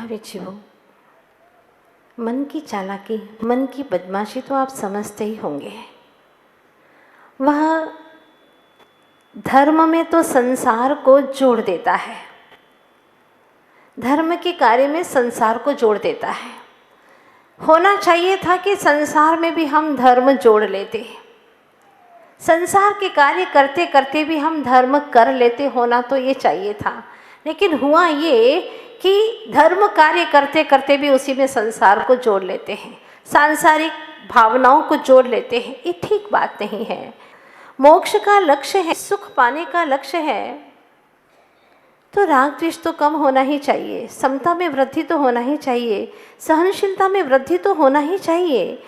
विचिवो, मन की चालाकी, मन की बदमाशी तो आप समझते ही होंगे। वह धर्म में तो संसार को जोड़ देता है, धर्म के कार्य में संसार को जोड़ देता है। होना चाहिए था कि संसार में भी हम धर्म जोड़ लेते, संसार के कार्य करते करते भी हम धर्म कर लेते, होना तो ये चाहिए था। लेकिन हुआ ये कि धर्म कार्य करते करते भी उसी में संसार को जोड़ लेते हैं, सांसारिक भावनाओं को जोड़ लेते हैं। ये ठीक बात नहीं है। मोक्ष का लक्ष्य है, सुख पाने का लक्ष्य है, तो राग द्वेष तो कम होना ही चाहिए, समता में वृद्धि तो होना ही चाहिए, सहनशीलता में वृद्धि तो होना ही चाहिए,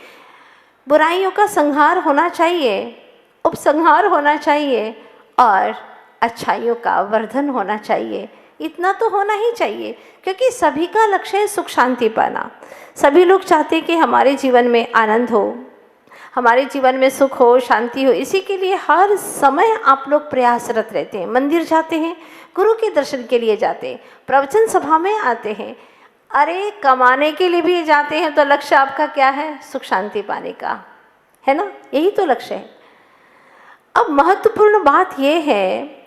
बुराइयों का संहार होना चाहिए, उपसंहार होना चाहिए और अच्छाइयों का वर्धन होना चाहिए। इतना तो होना ही चाहिए, क्योंकि सभी का लक्ष्य है सुख शांति पाना। सभी लोग चाहते हैं कि हमारे जीवन में आनंद हो, हमारे जीवन में सुख हो, शांति हो। इसी के लिए हर समय आप लोग प्रयासरत रहते हैं। मंदिर जाते हैं, गुरु के दर्शन के लिए जाते हैं, प्रवचन सभा में आते हैं। अरे कमाने के लिए भी जाते हैं, तो लक्ष्य आपका क्या है? सुख शांति पाने का है ना, यही तो लक्ष्य है। अब महत्वपूर्ण बात यह है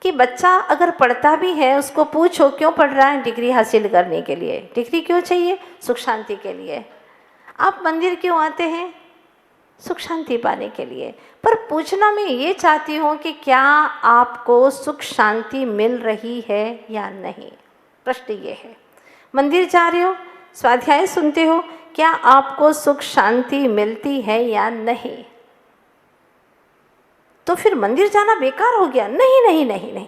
कि बच्चा अगर पढ़ता भी है, उसको पूछो क्यों पढ़ रहा है? डिग्री हासिल करने के लिए। डिग्री क्यों चाहिए? सुख शांति के लिए। आप मंदिर क्यों आते हैं? सुख शांति पाने के लिए। पर पूछना मैं ये चाहती हूँ कि क्या आपको सुख शांति मिल रही है या नहीं? प्रश्न ये है। मंदिर जा रहे हो, स्वाध्याय सुनते हो, क्या आपको सुख शांति मिलती है या नहीं? तो फिर मंदिर जाना बेकार हो गया? नहीं नहीं नहीं नहीं,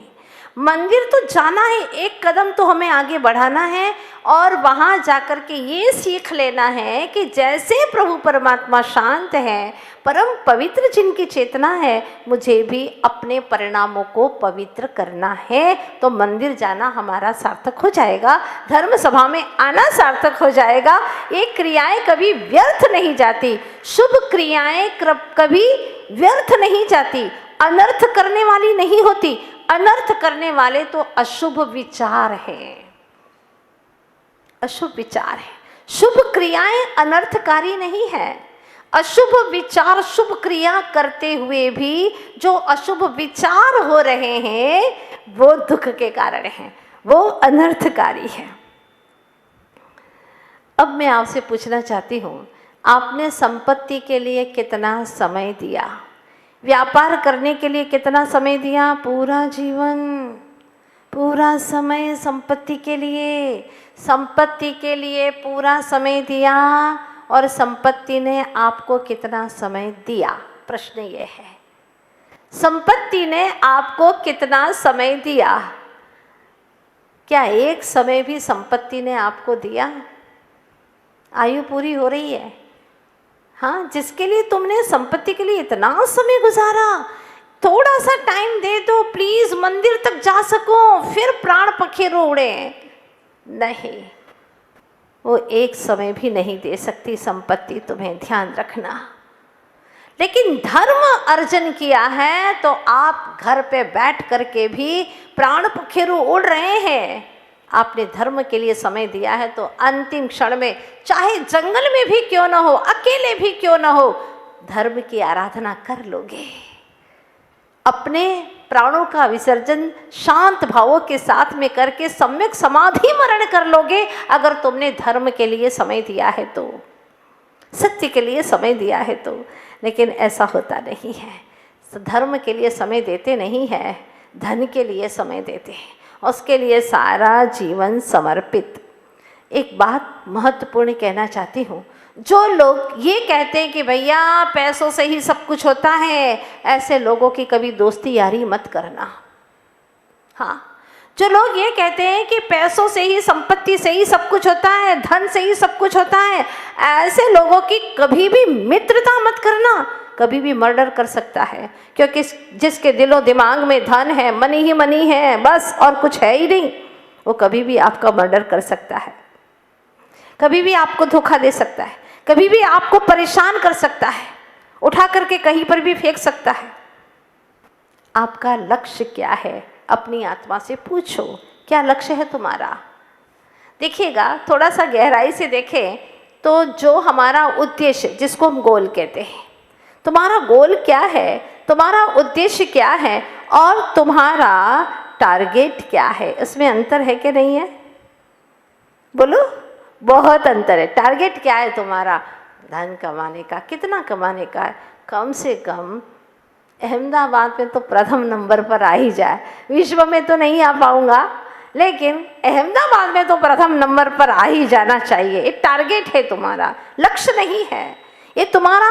मंदिर तो जाना है, एक कदम तो हमें आगे बढ़ाना है और वहाँ जाकर के ये सीख लेना है कि जैसे प्रभु परमात्मा शांत है, परम पवित्र जिनकी चेतना है, मुझे भी अपने परिणामों को पवित्र करना है। तो मंदिर जाना हमारा सार्थक हो जाएगा, धर्म सभा में आना सार्थक हो जाएगा। ये क्रियाएं कभी व्यर्थ नहीं जाती, शुभ क्रियाएं कभी व्यर्थ नहीं जाती, अनर्थ करने वाली नहीं होती। अनर्थ करने वाले तो अशुभ विचार है, अशुभ विचार है। शुभ क्रियाएं अनर्थकारी नहीं है। अशुभ विचार शुभ क्रिया करते हुए भी जो अशुभ विचार हो रहे हैं वो दुख के कारण हैं, वो अनर्थकारी है। अब मैं आपसे पूछना चाहती हूँ, आपने संपत्ति के लिए कितना समय दिया? व्यापार करने के लिए कितना समय दिया? पूरा जीवन, पूरा समय संपत्ति के लिए, संपत्ति के लिए पूरा समय दिया। और संपत्ति ने आपको कितना समय दिया? प्रश्न ये है, संपत्ति ने आपको कितना समय दिया? क्या एक समय भी संपत्ति ने आपको दिया? आयु पूरी हो रही है, हाँ, जिसके लिए तुमने संपत्ति के लिए इतना समय गुजारा, थोड़ा सा टाइम दे दो प्लीज, मंदिर तक जा सको, फिर प्राण पखेरु उड़े। नहीं, वो एक समय भी नहीं दे सकती संपत्ति, तुम्हें ध्यान रखना। लेकिन धर्म अर्जन किया है तो आप घर पे बैठ करके भी प्राण पखेरु उड़ रहे हैं। आपने धर्म के लिए समय दिया है तो अंतिम क्षण में, चाहे जंगल में भी क्यों ना हो, अकेले भी क्यों ना हो, धर्म की आराधना कर लोगे। अपने प्राणों का विसर्जन शांत भावों के साथ में करके सम्यक समाधि मरण कर लोगे, अगर तुमने धर्म के लिए समय दिया है तो, सत्य के लिए समय दिया है तो। लेकिन ऐसा होता नहीं है, धर्म के लिए समय देते नहीं है, धन के लिए समय देते हैं, उसके लिए सारा जीवन समर्पित। एक बात महत्वपूर्ण कहना चाहती हूँ, जो लोग ये कहते हैं कि भैया पैसों से ही सब कुछ होता है, ऐसे लोगों की कभी दोस्ती यारी मत करना। हाँ, जो लोग ये कहते हैं कि पैसों से ही, संपत्ति से ही सब कुछ होता है, धन से ही सब कुछ होता है, ऐसे लोगों की कभी भी मित्रता मत करना। कभी भी मर्डर कर सकता है, क्योंकि जिसके दिलो दिमाग में धन है, मनी ही मनी है बस, और कुछ है ही नहीं, वो कभी भी आपका मर्डर कर सकता है, कभी भी आपको धोखा दे सकता है, कभी भी आपको परेशान कर सकता है, उठा करके कहीं पर भी फेंक सकता है। आपका लक्ष्य क्या है? अपनी आत्मा से पूछो, क्या लक्ष्य है तुम्हारा? देखिएगा, थोड़ा सा गहराई से देखें तो जो हमारा उद्देश्य, जिसको हम गोल कहते हैं, तुम्हारा गोल क्या है, तुम्हारा उद्देश्य क्या है और तुम्हारा टारगेट क्या है, उसमें अंतर है कि नहीं है? बोलो, बहुत अंतर है। टारगेट क्या है तुम्हारा? धन कमाने का। कितना कमाने का है? कम से कम अहमदाबाद में तो प्रथम नंबर पर आ ही जाए। विश्व में तो नहीं आ पाऊंगा, लेकिन अहमदाबाद में तो प्रथम नंबर पर आ ही जाना चाहिए। एक टारगेट है तुम्हारा, लक्ष्य नहीं है। ये तुम्हारा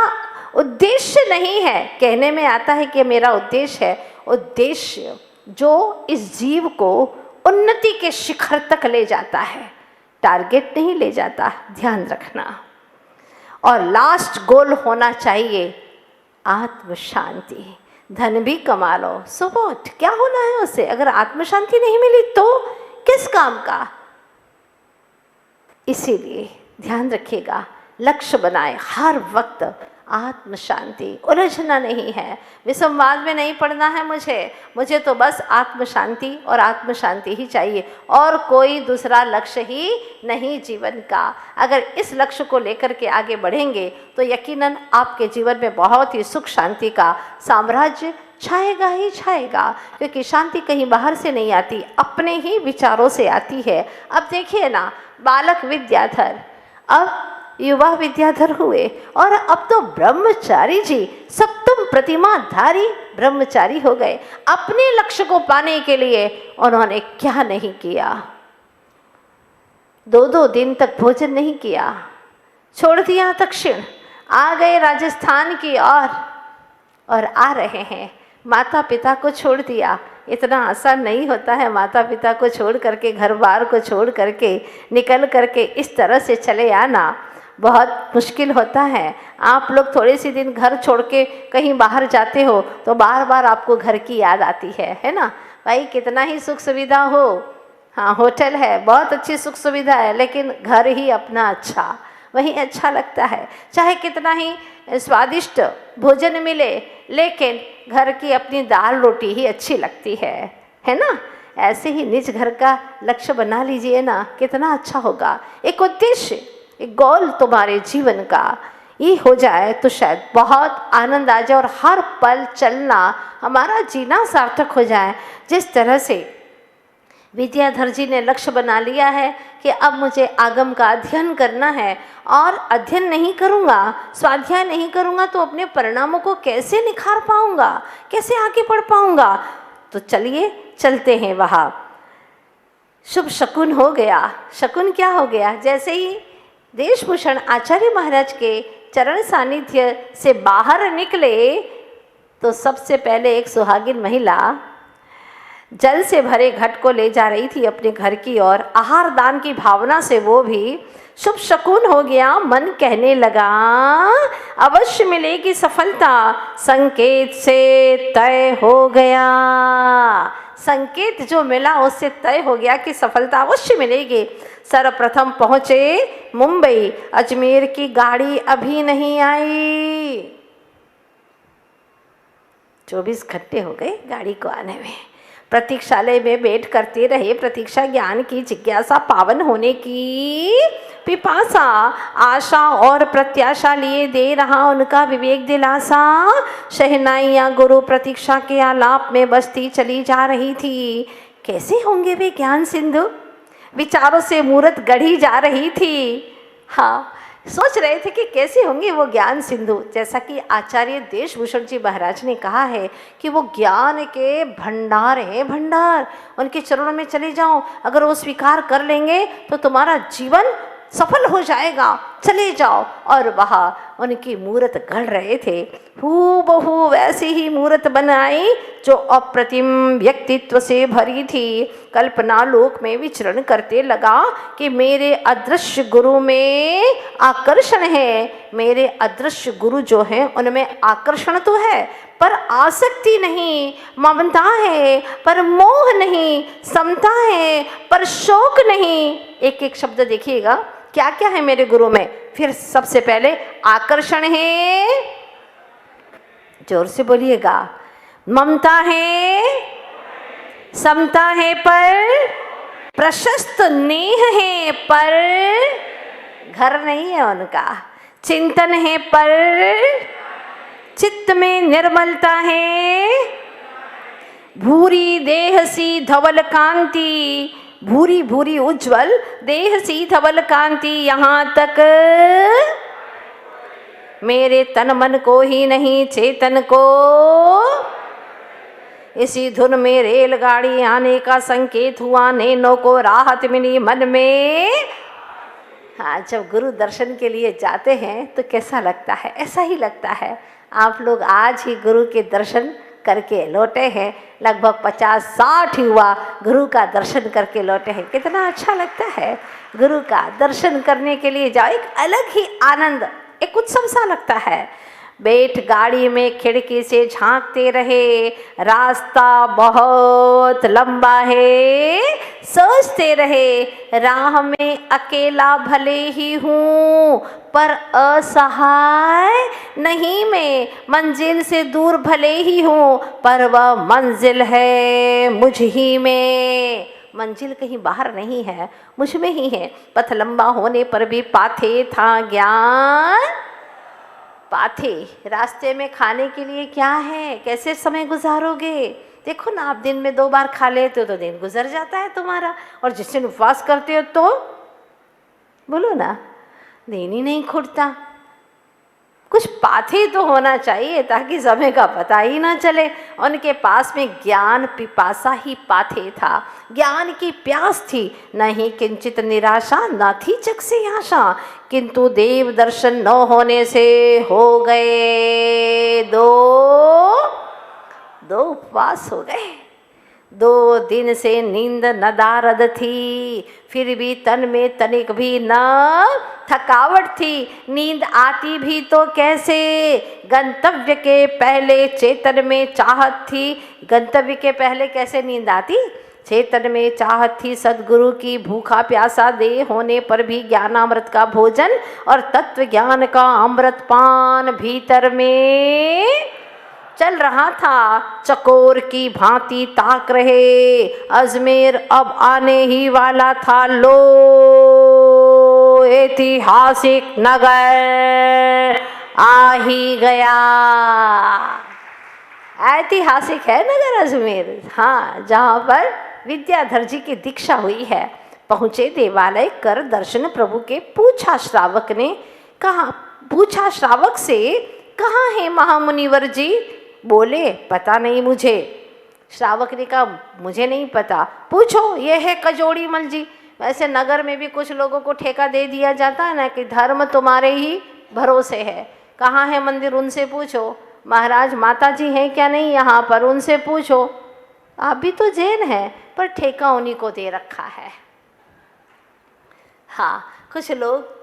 उद्देश्य नहीं है। कहने में आता है कि मेरा उद्देश्य है, उद्देश्य जो इस जीव को उन्नति के शिखर तक ले जाता है, टारगेट नहीं ले जाता, ध्यान रखना। और लास्ट गोल होना चाहिए आत्म शांति। धन भी कमा लो, सो व्हाट, क्या होना है उससे? अगर आत्म शांति नहीं मिली तो किस काम का? इसीलिए ध्यान रखिएगा, लक्ष्य बनाए हर वक्त आत्म शांति। उलझना नहीं है, विसंवाद में नहीं पड़ना है मुझे तो बस आत्म शांति और आत्म शांति ही चाहिए, और कोई दूसरा लक्ष्य ही नहीं जीवन का। अगर इस लक्ष्य को लेकर के आगे बढ़ेंगे तो यकीनन आपके जीवन में बहुत ही सुख शांति का साम्राज्य छाएगा ही छाएगा, क्योंकि शांति कहीं बाहर से नहीं आती, अपने ही विचारों से आती है। अब देखिए ना, बालक विद्याधर अब युवा विद्याधर हुए, और अब तो ब्रह्मचारी जी सप्तम प्रतिमाधारी ब्रह्मचारी हो गए। अपने लक्ष्य को पाने के लिए उन्होंने क्या नहीं किया? 2-2 दिन तक भोजन नहीं किया, छोड़ दिया दक्षिण, आ गए राजस्थान की और आ रहे हैं। माता पिता को छोड़ दिया। इतना आसान नहीं होता है माता पिता को छोड़ करके, घर बार को छोड़ करके निकल करके इस तरह से चले आना बहुत मुश्किल होता है। आप लोग थोड़े से दिन घर छोड़ के कहीं बाहर जाते हो तो बार बार आपको घर की याद आती है ना? भाई कितना ही सुख सुविधा हो, हाँ होटल है, बहुत अच्छी सुख सुविधा है, लेकिन घर ही अपना अच्छा, वही अच्छा लगता है। चाहे कितना ही स्वादिष्ट भोजन मिले, लेकिन घर की अपनी दाल रोटी ही अच्छी लगती है ना? ऐसे ही निज घर का लक्ष्य बना लीजिए ना, कितना अच्छा होगा। एक उद्देश्य, एक गोल तुम्हारे जीवन का ये हो जाए तो शायद बहुत आनंद आ जाए और हर पल चलना, हमारा जीना सार्थक हो जाए। जिस तरह से विद्याधर जी ने लक्ष्य बना लिया है कि अब मुझे आगम का अध्ययन करना है, और अध्ययन नहीं करूँगा, स्वाध्याय नहीं करूँगा तो अपने परिणामों को कैसे निखार पाऊँगा, कैसे आगे बढ़ पाऊँगा? तो चलिए चलते हैं वहाँ। शुभ शकुन हो गया। शकुन क्या हो गया? जैसे ही देशभूषण आचार्य महाराज के चरण सानिध्य से बाहर निकले तो सबसे पहले एक सुहागिन महिला जल से भरे घट को ले जा रही थी अपने घर की ओर। आहार दान की भावना से वो भी शुभ शकुन हो गया। मन कहने लगा अवश्य मिलेगी सफलता, संकेत से तय हो गया। संकेत जो मिला उससे तय हो गया कि सफलता अवश्य मिलेगी। सर्वप्रथम पहुंचे मुंबई, अजमेर की गाड़ी अभी नहीं आई। 24 घंटे हो गए गाड़ी को आने में। प्रतीक्षालय में बैठ करते रहे। प्रतीक्षा ज्ञान की जिज्ञासा, पावन होने की पिपासा, आशा और प्रत्याशा लिए दे रहा उनका विवेक दिलासा। शहनाइयाँ गुरु प्रतीक्षा के आलाप में बसती चली जा रही थी। कैसे होंगे वे ज्ञान सिंधु? विचारों से मूर्त गढ़ी जा रही थी। हाँ, सोच रहे थे कि कैसे होंगे वो ज्ञान सिंधु। जैसा कि आचार्य देशभूषण जी महाराज ने कहा है कि वो ज्ञान के भंडार हैं, भंडार। उनके चरणों में चले जाओ, अगर वो स्वीकार कर लेंगे तो तुम्हारा जीवन सफल हो जाएगा। चले जाओ। और वहाँ उनकी मूर्त गढ़ रहे थे। हूबहू वैसी ही मूर्त बनाई जो अप्रतिम व्यक्तित्व से भरी थी। कल्पना लोक में विचरण करते लगा कि मेरे अदृश्य गुरु में आकर्षण है। मेरे अदृश्य गुरु जो हैं उनमें आकर्षण तो है पर आसक्ति नहीं, ममता है पर मोह नहीं, समता है पर शोक नहीं। एक एक शब्द देखिएगा, क्या क्या है मेरे गुरु में। फिर सबसे पहले आकर्षण है, जोर से बोलिएगा। ममता है, समता है पर प्रशस्त नेह है, है पर घर नहीं है उनका, चिंतन है पर चित्त में निर्मलता है। भूरी देह सी धवल कांति, भूरी भूरी उज्जवल देह सी धवल कांति, यहाँ तक मेरे तन मन को ही नहीं चेतन को, इसी धुन में रेलगाड़ी आने का संकेत हुआ, नैनों को राहत मिली मन में। हाँ, जब गुरु दर्शन के लिए जाते हैं तो कैसा लगता है? ऐसा ही लगता है। आप लोग आज ही गुरु के दर्शन करके लौटे हैं, लगभग 50-60 युवा गुरु का दर्शन करके लौटे हैं। कितना अच्छा लगता है गुरु का दर्शन करने के लिए जाओ, एक अलग ही आनंद, एक उत्सव सा लगता है। बैठ गाड़ी में खिड़की से झांकते रहे, रास्ता बहुत लंबा है, सोचते रहे राह में अकेला भले ही हूँ पर असहाय नहीं मैं, मंजिल से दूर भले ही हूँ पर वह मंजिल है मुझ ही में। मंजिल कहीं बाहर नहीं है, मुझ में ही है। पथ लंबा होने पर भी पाथे था ज्ञान, पाथे रास्ते में खाने के लिए क्या है, कैसे समय गुजारोगे? देखो ना, आप दिन में 2 बार खा लेते हो तो दिन गुजर जाता है तुम्हारा, और जिस दिन उपवास करते हो तो बोलो ना, दिन ही नहीं खुटता। कुछ पाथे तो होना चाहिए ताकि समय का पता ही ना चले। उनके पास में ज्ञान पिपासा ही पाथे था, ज्ञान की प्यास थी, नहीं किंचित निराशा, न थी जग से आशा, किंतु देव दर्शन न होने से हो गए दो उपवास हो गए। 2 दिन से नींद नदारद थी, फिर भी तन में तनिक भी न थकावट थी। नींद आती भी तो कैसे, गंतव्य के पहले चेतन में चाहत थी। गंतव्य के पहले कैसे नींद आती? चेतन में चाहत थी सद्गुरु की, भूखा प्यासा दे होने पर भी ज्ञानामृत का भोजन और तत्व ज्ञान का अमृत पान भीतर में चल रहा था। चकोर की भांति ताक रहे, अजमेर अब आने ही वाला था। लो ऐतिहासिक नगर आ ही गया। ऐतिहासिक है नगर अजमेर, हाँ, जहाँ पर विद्याधर जी की दीक्षा हुई है। पहुँचे देवालय कर दर्शन प्रभु के, पूछा श्रावक ने, कहा, पूछा श्रावक से, कहाँ है महामुनिवर जी? बोले, पता नहीं मुझे। श्रावक ने कहा, मुझे नहीं पता। पूछो, ये है कजोड़ी मल जी। वैसे नगर में भी कुछ लोगों को ठेका दे दिया जाता है ना कि धर्म तुम्हारे ही भरोसे है, कहाँ है मंदिर उनसे पूछो। महाराज माता जी हैं क्या नहीं यहाँ पर, उनसे पूछो। आप भी तो जैन हैं पर ठेका उन्हीं को दे रखा है। हाँ, कुछ लोग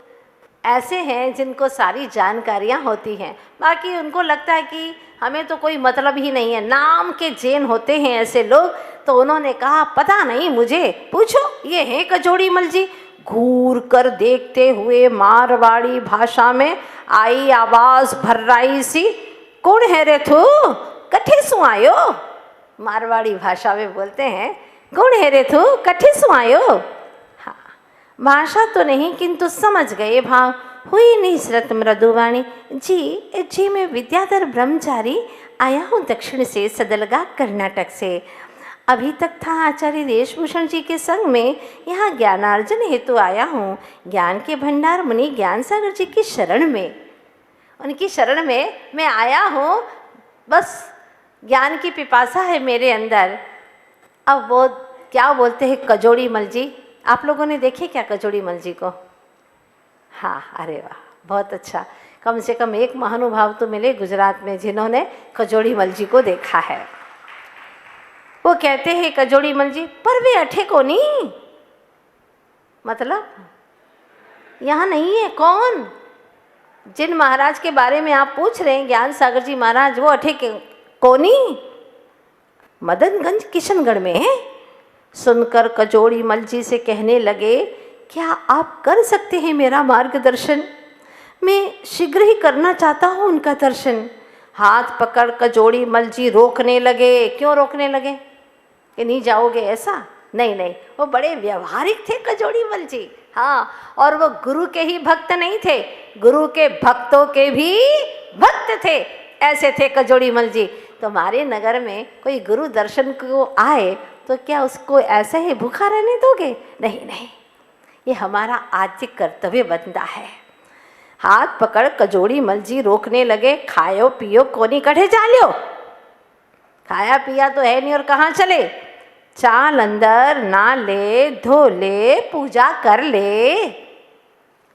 ऐसे हैं जिनको सारी जानकारियाँ होती हैं, बाकी उनको लगता है कि हमें तो कोई मतलब ही नहीं है। नाम के जैन होते हैं ऐसे लोग। तो उन्होंने कहा, पता नहीं मुझे, पूछो, ये है कजोड़ी मल जी। घूर कर देखते हुए मारवाड़ी भाषा में आई आवाज़ भर्राई सी, कौन है रे तू, कठे सु आयो? मारवाड़ी भाषा में बोलते हैं, कौन है रे तू, कठे सु आयो? हाँ, भाषा तो नहीं किंतु समझ गए भाव। हुई निसरत मृदुवाणी, जी मैं विद्याधर ब्रह्मचारी आया हूँ दक्षिण से, सदलगा कर्नाटक से। अभी तक था आचार्य देशभूषण जी के संग में, यहाँ ज्ञानार्जन हेतु आया हूँ। ज्ञान के भंडार मुनि ज्ञान सागर जी की शरण में, उनकी शरण में मैं आया हूँ। बस ज्ञान की पिपासा है मेरे अंदर। अब वो क्या बोलते हैं कजोड़ी मल जी, आप लोगों ने देखे क्या कजोड़ी मल जी को? हाँ, अरे वाह, बहुत अच्छा। कम से कम एक महानुभाव तो मिले गुजरात में जिन्होंने कजोड़ी मल जी को देखा है। वो कहते हैं कजोड़ी मल जी, पर वे अठे को नहीं, मतलब यहाँ नहीं है। कौन? जिन महाराज के बारे में आप पूछ रहे हैं, ज्ञान सागर जी महाराज, वो अठे के कोनी मदनगंज किशनगढ़ में है। सुनकर कजोड़ी मल जी से कहने लगे, क्या आप कर सकते हैं मेरा मार्गदर्शन? मैं शीघ्र ही करना चाहता हूँ उनका दर्शन। हाथ पकड़ कजोड़ी मल जी रोकने लगे। क्यों रोकने लगे? कि नहीं जाओगे ऐसा? नहीं नहीं, वो बड़े व्यवहारिक थे कजोड़ीमल जी। हाँ, और वो गुरु के ही भक्त नहीं थे, गुरु के भक्तों के भी भक्त थे, ऐसे थे कजोड़ीमल जी। तुम्हारे नगर में कोई गुरु दर्शन को आए तो क्या उसको ऐसे ही भूखा रहने दोगे? नहीं नहीं, ये हमारा आद्य कर्तव्य बनता है। हाथ पकड़ कजोड़ीमल जी रोकने लगे, खायो पियो कोनी कढ़े चाल्यो। खाया पिया तो है नहीं और कहाँ चले? चाल अंदर, ना ले, धो ले, पूजा कर ले।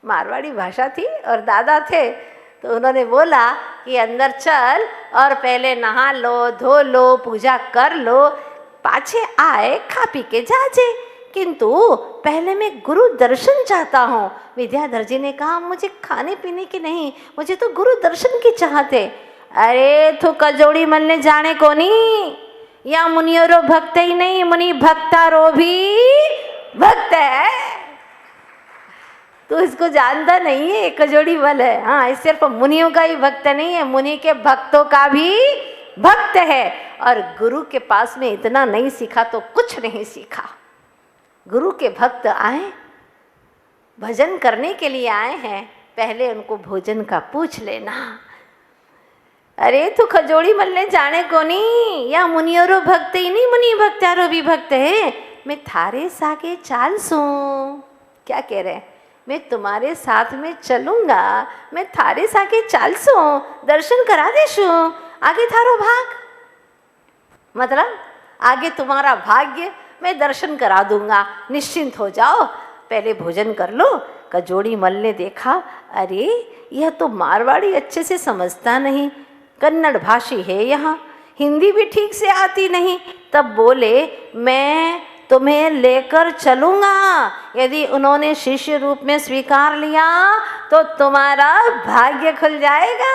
मारवाड़ी भाषा थी और दादा थे तो उन्होंने बोला कि अंदर चल और पहले नहा लो, धो लो, पूजा कर लो, पाछे आए खा पी के जाजे, किंतु पहले मैं गुरु दर्शन चाहता हूँ। विद्याधर जी ने कहा मुझे खाने पीने की नहीं, मुझे तो गुरु दर्शन की चाहत है। अरे तू कजोड़ीमल ने जाने को नहीं, या मुनियों भक्त ही नहीं, मुनि भक्तारो भी भक्त है। तो इसको जानता नहीं है, कजोड़ीमल है। हाँ, इस सिर्फ मुनियों का ही भक्त नहीं है, मुनि के भक्तों का भी भक्त है। और गुरु के पास में इतना नहीं सीखा तो कुछ नहीं सीखा। गुरु के भक्त आए, भजन करने के लिए आए हैं, पहले उनको भोजन का पूछ लेना। अरे तू कजोड़ीमल ने जाने को नहीं, या मुनियों भक्त ही नहीं, मुनि भक्तारो भी भक्त है। मैं थारे सागे चाल सू, क्या कह रहे हैं? मैं तुम्हारे साथ में चलूंगा, मैं थारे सागे चाल सू, दर्शन करा देशू, आगे थारो भाग, मतलब आगे तुम्हारा भाग्य, मैं दर्शन करा दूंगा, निश्चिंत हो जाओ, पहले भोजन कर लो। कजोड़ीमल ने देखा, अरे यह तो मारवाड़ी अच्छे से समझता नहीं, कन्नड़ भाषी है, यहाँ हिंदी भी ठीक से आती नहीं। तब बोले मैं तुम्हें लेकर चलूँगा, यदि उन्होंने शिष्य रूप में स्वीकार लिया तो तुम्हारा भाग्य खुल जाएगा।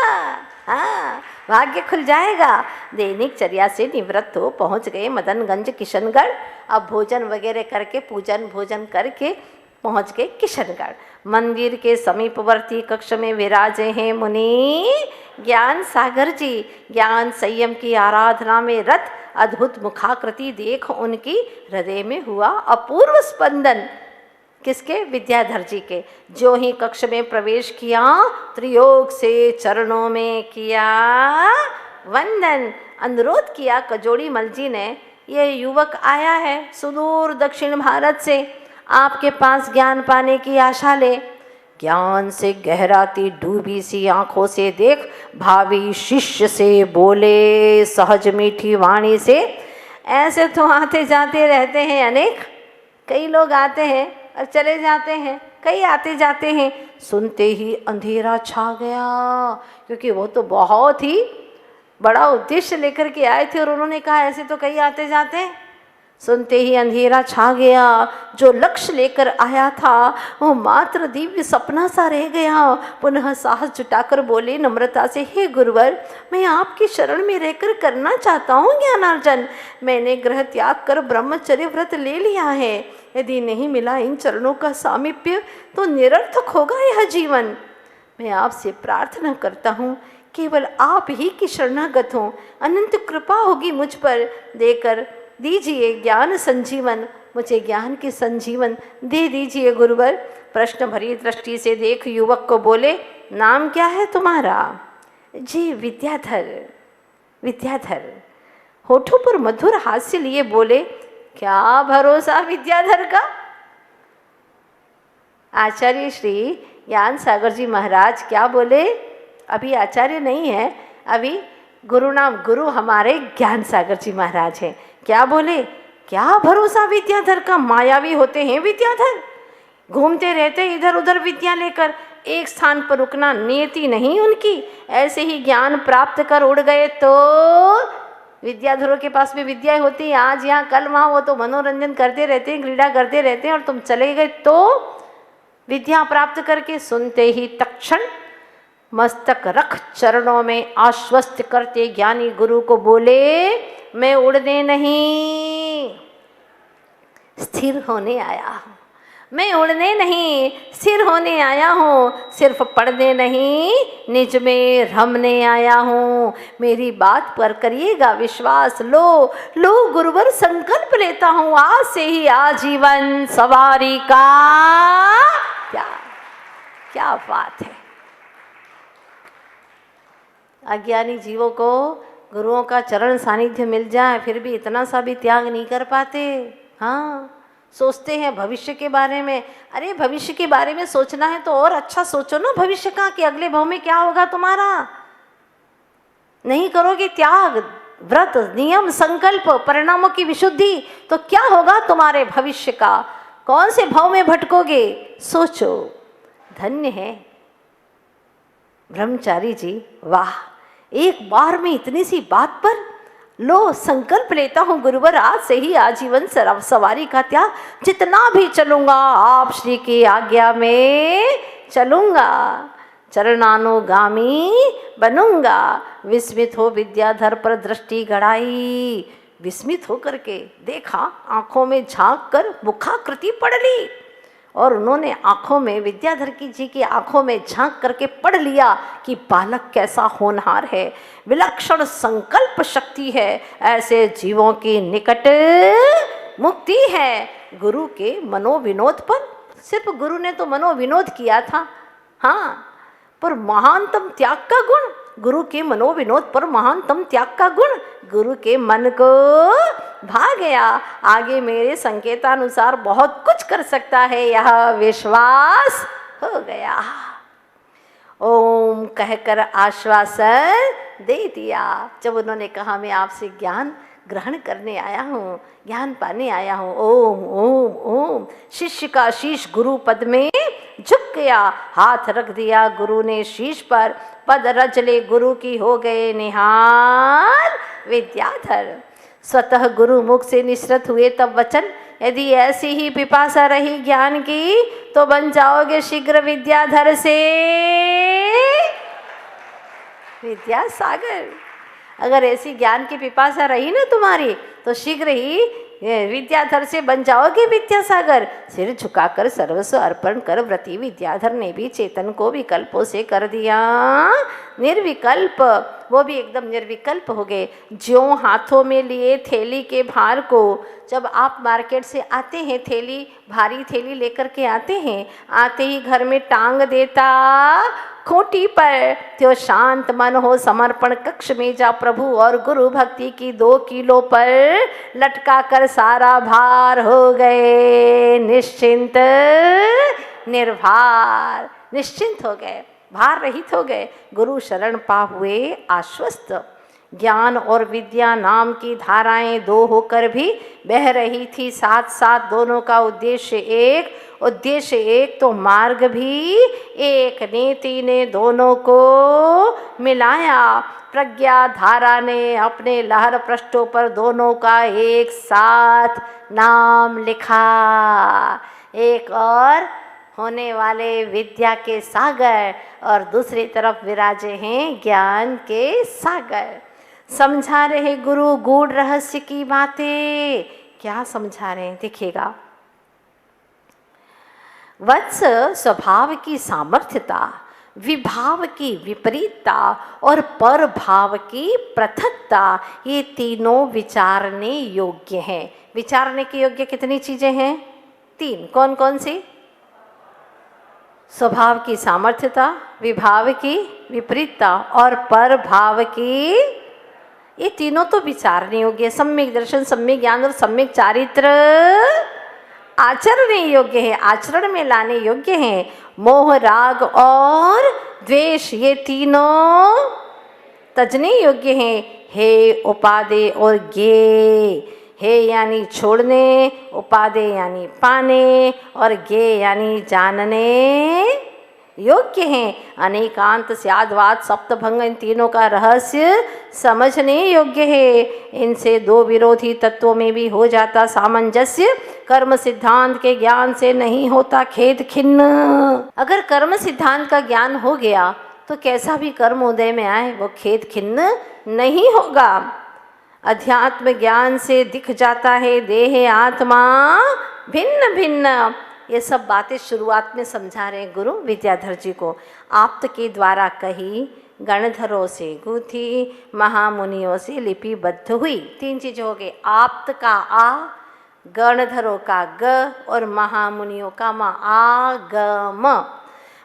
हाँ, भाग्य खुल जाएगा। दैनिक चर्या से निवृत्त हो पहुँच गए मदनगंज किशनगढ़। अब भोजन वगैरह करके, पूजन भोजन करके पहुँच गए किशनगढ़। मंदिर के समीपवर्ती कक्ष में विराजे हैं मुनि ज्ञान सागर जी। ज्ञान संयम की आराधना में रत अद्भुत मुखाकृति देख उनकी हृदय में हुआ अपूर्व स्पंदन। किसके? विद्याधर जी के। जो ही कक्ष में प्रवेश किया, त्रियोग से चरणों में किया वंदन। अनुरोध किया कजोड़ीमल जी ने, ये युवक आया है सुदूर दक्षिण भारत से, आपके पास ज्ञान पाने की आशा ले। ज्ञान से गहराती डूबी सी आंखों से देख भावी शिष्य से बोले सहज मीठी वाणी से। ऐसे तो आते जाते रहते हैं अनेक, कई लोग आते हैं और चले जाते हैं, कई आते जाते हैं। सुनते ही अंधेरा छा गया, क्योंकि वो तो बहुत ही बड़ा उद्देश्य लेकर के आए थे और उन्होंने कहा ऐसे तो कई आते जाते हैं। सुनते ही अंधेरा छा गया। जो लक्ष्य लेकर आया था वो मात्र दिव्य सपना सा रह गया। पुनः साहस जुटाकर बोले नम्रता से, हे गुरुवर, मैं आपकी शरण में रहकर करना चाहता हूँ ज्ञानार्जन। मैंने गृह त्याग कर ब्रह्मचर्य व्रत ले लिया है। यदि नहीं मिला इन चरणों का सामीप्य तो निरर्थक होगा यह जीवन। मैं आपसे प्रार्थना करता हूँ, केवल आप ही की शरणागत हूँ। अनंत कृपा होगी मुझ पर, देकर दीजिए ज्ञान संजीवन, मुझे ज्ञान की संजीवन दे दीजिए गुरुवर। प्रश्न भरी दृष्टि से देख युवक को बोले, नाम क्या है तुम्हारा? जी विद्याधर। विद्याधर होठों पर मधुर हास्य लिए बोले, क्या भरोसा विद्याधर का? आचार्य श्री ज्ञान सागर जी महाराज क्या बोले? अभी आचार्य नहीं है, अभी गुरु नाम गुरु हमारे ज्ञान सागर जी महाराज हैं। क्या बोले? क्या भरोसा विद्याधर का? मायावी होते हैं विद्याधर, घूमते रहते इधर उधर विद्या लेकर, एक स्थान पर रुकना नियति नहीं उनकी। ऐसे ही ज्ञान प्राप्त कर उड़ गए तो विद्याधरों के पास में विद्या होती है, आज यहाँ कल वहाँ, वो तो मनोरंजन करते रहते हैं, क्रीड़ा करते रहते हैं, और तुम चले गए तो विद्या प्राप्त करके। सुनते ही तत्क्षण मस्तक रख चरणों में आश्वस्त करते ज्ञानी गुरु को बोले, मैं उड़ने नहीं, स्थिर होने आया हूँ। मैं उड़ने नहीं सिर होने आया हूँ, सिर्फ पढ़ने नहीं निज में रमने आया हूँ। मेरी बात पर करिएगा विश्वास, लो लो गुरुवर संकल्प लेता हूँ आज से ही आजीवन सवारी का। क्या क्या बात है। अज्ञानी जीवों को गुरुओं का चरण सानिध्य मिल जाए फिर भी इतना सा भी त्याग नहीं कर पाते। हाँ, सोचते हैं भविष्य के बारे में। अरे भविष्य के बारे में सोचना है तो और अच्छा सोचो ना भविष्य का, कि अगले भव में क्या होगा तुम्हारा। नहीं करोगे त्याग, व्रत, नियम, संकल्प, परिणामों की विशुद्धि, तो क्या होगा तुम्हारे भविष्य का, कौन से भव में भटकोगे। सोचो। धन्य है ब्रह्मचारी जी, वाह। एक बार में इतनी सी बात पर लो संकल्प लेता हूँ गुरुवर आज से ही आजीवन सवारी का त्याग, जितना भी चलूँगा आप श्री की आज्ञा में चलूँगा, चरणानुगामी बनूंगा। विस्मित हो विद्याधर पर दृष्टि गड़ाई, विस्मित होकर के देखा, आंखों में झांक कर मुखाकृति पढ़ ली, और उन्होंने आंखों में, विद्याधर जी की आंखों में झांक करके पढ़ लिया कि बालक कैसा होनहार है, विलक्षण संकल्प शक्ति है, ऐसे जीवों की निकट मुक्ति है। गुरु के मनोविनोद पर, सिर्फ गुरु ने तो मनोविनोद किया था, हाँ, पर महानतम त्याग का गुण, गुरु के मनोविनोद पर महानतम त्याग का गुण गुरु के मन को भा गया। आगे मेरे संकेतानुसार बहुत कुछ कर सकता है, यह विश्वास हो गया। ओम कहकर आश्वासन दे दिया। जब उन्होंने कहा मैं आपसे ज्ञान ग्रहण करने आया हूँ, ज्ञान पाने आया हूँ, ओम ओम ओम, शिष्य का शीश गुरु पद में झुक गया, हाथ रख दिया गुरु ने शीश पर, पद रज ले गुरु की हो गए निहाल विद्याधर। स्वतः गुरु मुख से निसृत हुए तब वचन, यदि ऐसी ही पिपासा रही ज्ञान की तो बन जाओगे शीघ्र विद्याधर से विद्यासागर। अगर ऐसी ज्ञान की पिपासा रही ना तुम्हारी तो शीघ्र ही विद्याधर से बन जाओगे विद्यासागर। सिर झुकाकर सर्वस्व अर्पण कर व्रती विद्याधर ने भी चेतन को विकल्पों से कर दिया निर्विकल्प, वो भी एकदम निर्विकल्प हो गए। ज्यों हाथों में लिए थैली के भार को, जब आप मार्केट से आते हैं थैली, भारी थैली लेकर के आते हैं, आते ही घर में टांग देता खूंटी पर, त्यो शांत मन हो समर्पण कक्ष में जा प्रभु और गुरु भक्ति की 2 किलो पर लटका कर सारा भार हो गए निश्चिंत निर्भार, निश्चिंत हो गए, भार रहित हो गए, गुरु शरण पा हुए आश्वस्त। ज्ञान और विद्या नाम की धाराएं 2 होकर भी बह रही थी साथ साथ, दोनों का उद्देश्य एक तो मार्ग भी एक, नीति ने दोनों को मिलाया, प्रज्ञा धारा ने अपने लहर पृष्ठों पर दोनों का एक साथ नाम लिखा। एक और होने वाले विद्या के सागर और दूसरी तरफ विराजे हैं ज्ञान के सागर। समझा रहे गुरु गूढ़ रहस्य की बातें। क्या समझा रहे हैं देखिएगा। वत्स स्वभाव की सामर्थ्यता, विभाव की विपरीतता और पर भाव की पृथकता, ये तीनों विचारने योग्य हैं। विचारने के योग्य कितनी चीजें हैं? 3। कौन कौन सी? स्वभाव की सामर्थ्यता, विभाव की विपरीतता और पर भाव की, ये तीनों तो विचारने योग्य। सम्यक दर्शन, सम्यक ज्ञान और सम्यक चारित्र आचरण योग्य है, आचरण में लाने योग्य हैं। मोह, राग और द्वेष, ये तीनों तजने योग्य हैं। हे उपादेय और गे, हे यानी छोड़ने, उपादेय यानी पाने और गे यानी जानने योग्य हैं। अनेकांत, स्याद्वाद, सप्तभंग, इन तीनों का रहस्य समझने योग्य है। इनसे 2 विरोधी तत्वों में भी हो जाता सामंजस्य। कर्म सिद्धांत के ज्ञान से नहीं होता खेद खिन्न। अगर कर्म सिद्धांत का ज्ञान हो गया तो कैसा भी कर्म उदय में आए वो खेद खिन्न नहीं होगा। अध्यात्म ज्ञान से दिख जाता है देह आत्मा भिन्न भिन्न। ये सब बातें शुरुआत में समझा रहे हैं गुरु विद्याधर जी को। आप्त के द्वारा कही, गणधरों से गूंथी, महामुनियों से लिपिबद्ध हुई। 3 चीज़ हो गई, आप्त का आ, गणधरों का ग और महामुनियों का मा, आगम।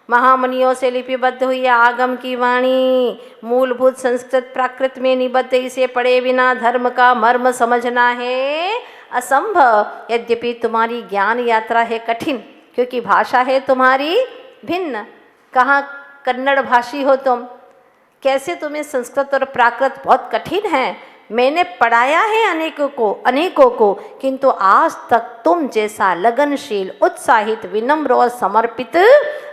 महामुनियों से लिपिबद्ध हुई आगम की वाणी, मूलभूत संस्कृत प्राकृत में निबद्ध, इसे पढ़े बिना धर्म का मर्म समझना है असंभव। यद्यपि तुम्हारी ज्ञान यात्रा है कठिन, क्योंकि भाषा है तुम्हारी भिन्न। कहाँ कन्नड़ भाषी हो तुम, कैसे तुम्हें संस्कृत और प्राकृत बहुत कठिन है। मैंने पढ़ाया है अनेकों को, किंतु आज तक तुम जैसा लगनशील, उत्साहित, विनम्र और समर्पित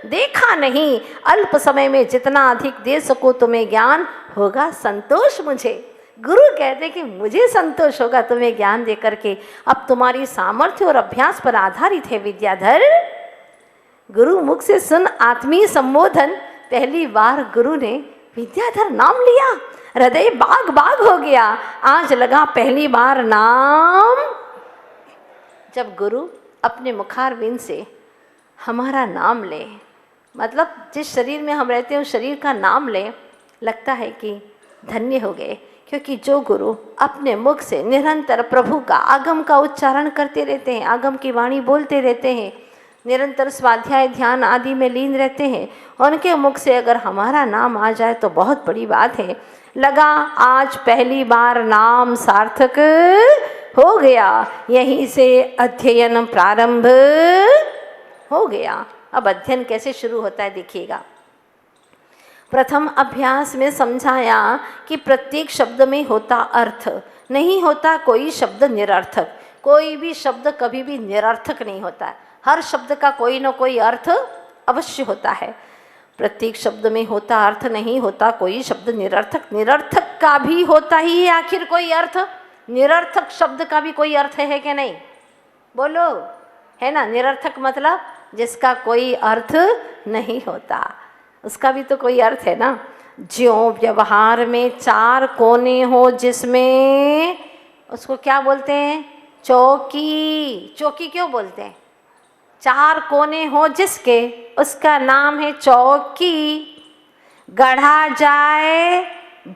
देखा नहीं। अल्प समय में जितना अधिक दे सको तुम्हें ज्ञान, होगा संतोष मुझे। गुरु कहते कि मुझे संतोष होगा तुम्हें ज्ञान दे करके। अब तुम्हारी सामर्थ्य और अभ्यास पर आधारित है विद्याधर। गुरु मुख से सुन आत्मीय संबोधन। पहली बार गुरु ने विद्याधर नाम लिया, हृदय बाग बाग हो गया। आज लगा पहली बार नाम। जब गुरु अपने मुखारविंद से हमारा नाम ले, मतलब जिस शरीर में हम रहते हैं उस शरीर का नाम ले, लगता है कि धन्य हो गए। क्योंकि जो गुरु अपने मुख से निरंतर प्रभु का, आगम का उच्चारण करते रहते हैं, आगम की वाणी बोलते रहते हैं, निरंतर स्वाध्याय ध्यान आदि में लीन रहते हैं, उनके मुख से अगर हमारा नाम आ जाए तो बहुत बड़ी बात है। लगा आज पहली बार नाम सार्थक हो गया, यहीं से अध्ययन प्रारंभ हो गया। अब अध्ययन कैसे शुरू होता है देखिएगा। प्रथम अभ्यास में समझाया कि प्रत्येक शब्द में होता अर्थ, नहीं होता कोई शब्द निरर्थक। कोई भी शब्द कभी भी निरर्थक नहीं होता, हर शब्द का कोई न कोई अर्थ अवश्य होता है। प्रत्येक शब्द में होता अर्थ, नहीं होता कोई शब्द निरर्थक। निरर्थक का भी होता ही है आखिर कोई अर्थ। निरर्थक शब्द का भी कोई अर्थ है कि नहीं, बोलो, है ना। निरर्थक मतलब जिसका कोई अर्थ नहीं होता, उसका भी तो कोई अर्थ है ना। ज्यों व्यवहार में 4 कोने हो जिसमें, उसको क्या बोलते हैं, चौकी। चौकी क्यों बोलते हैं, 4 कोने हो जिसके, उसका नाम है चौकी। गढ़ा जाए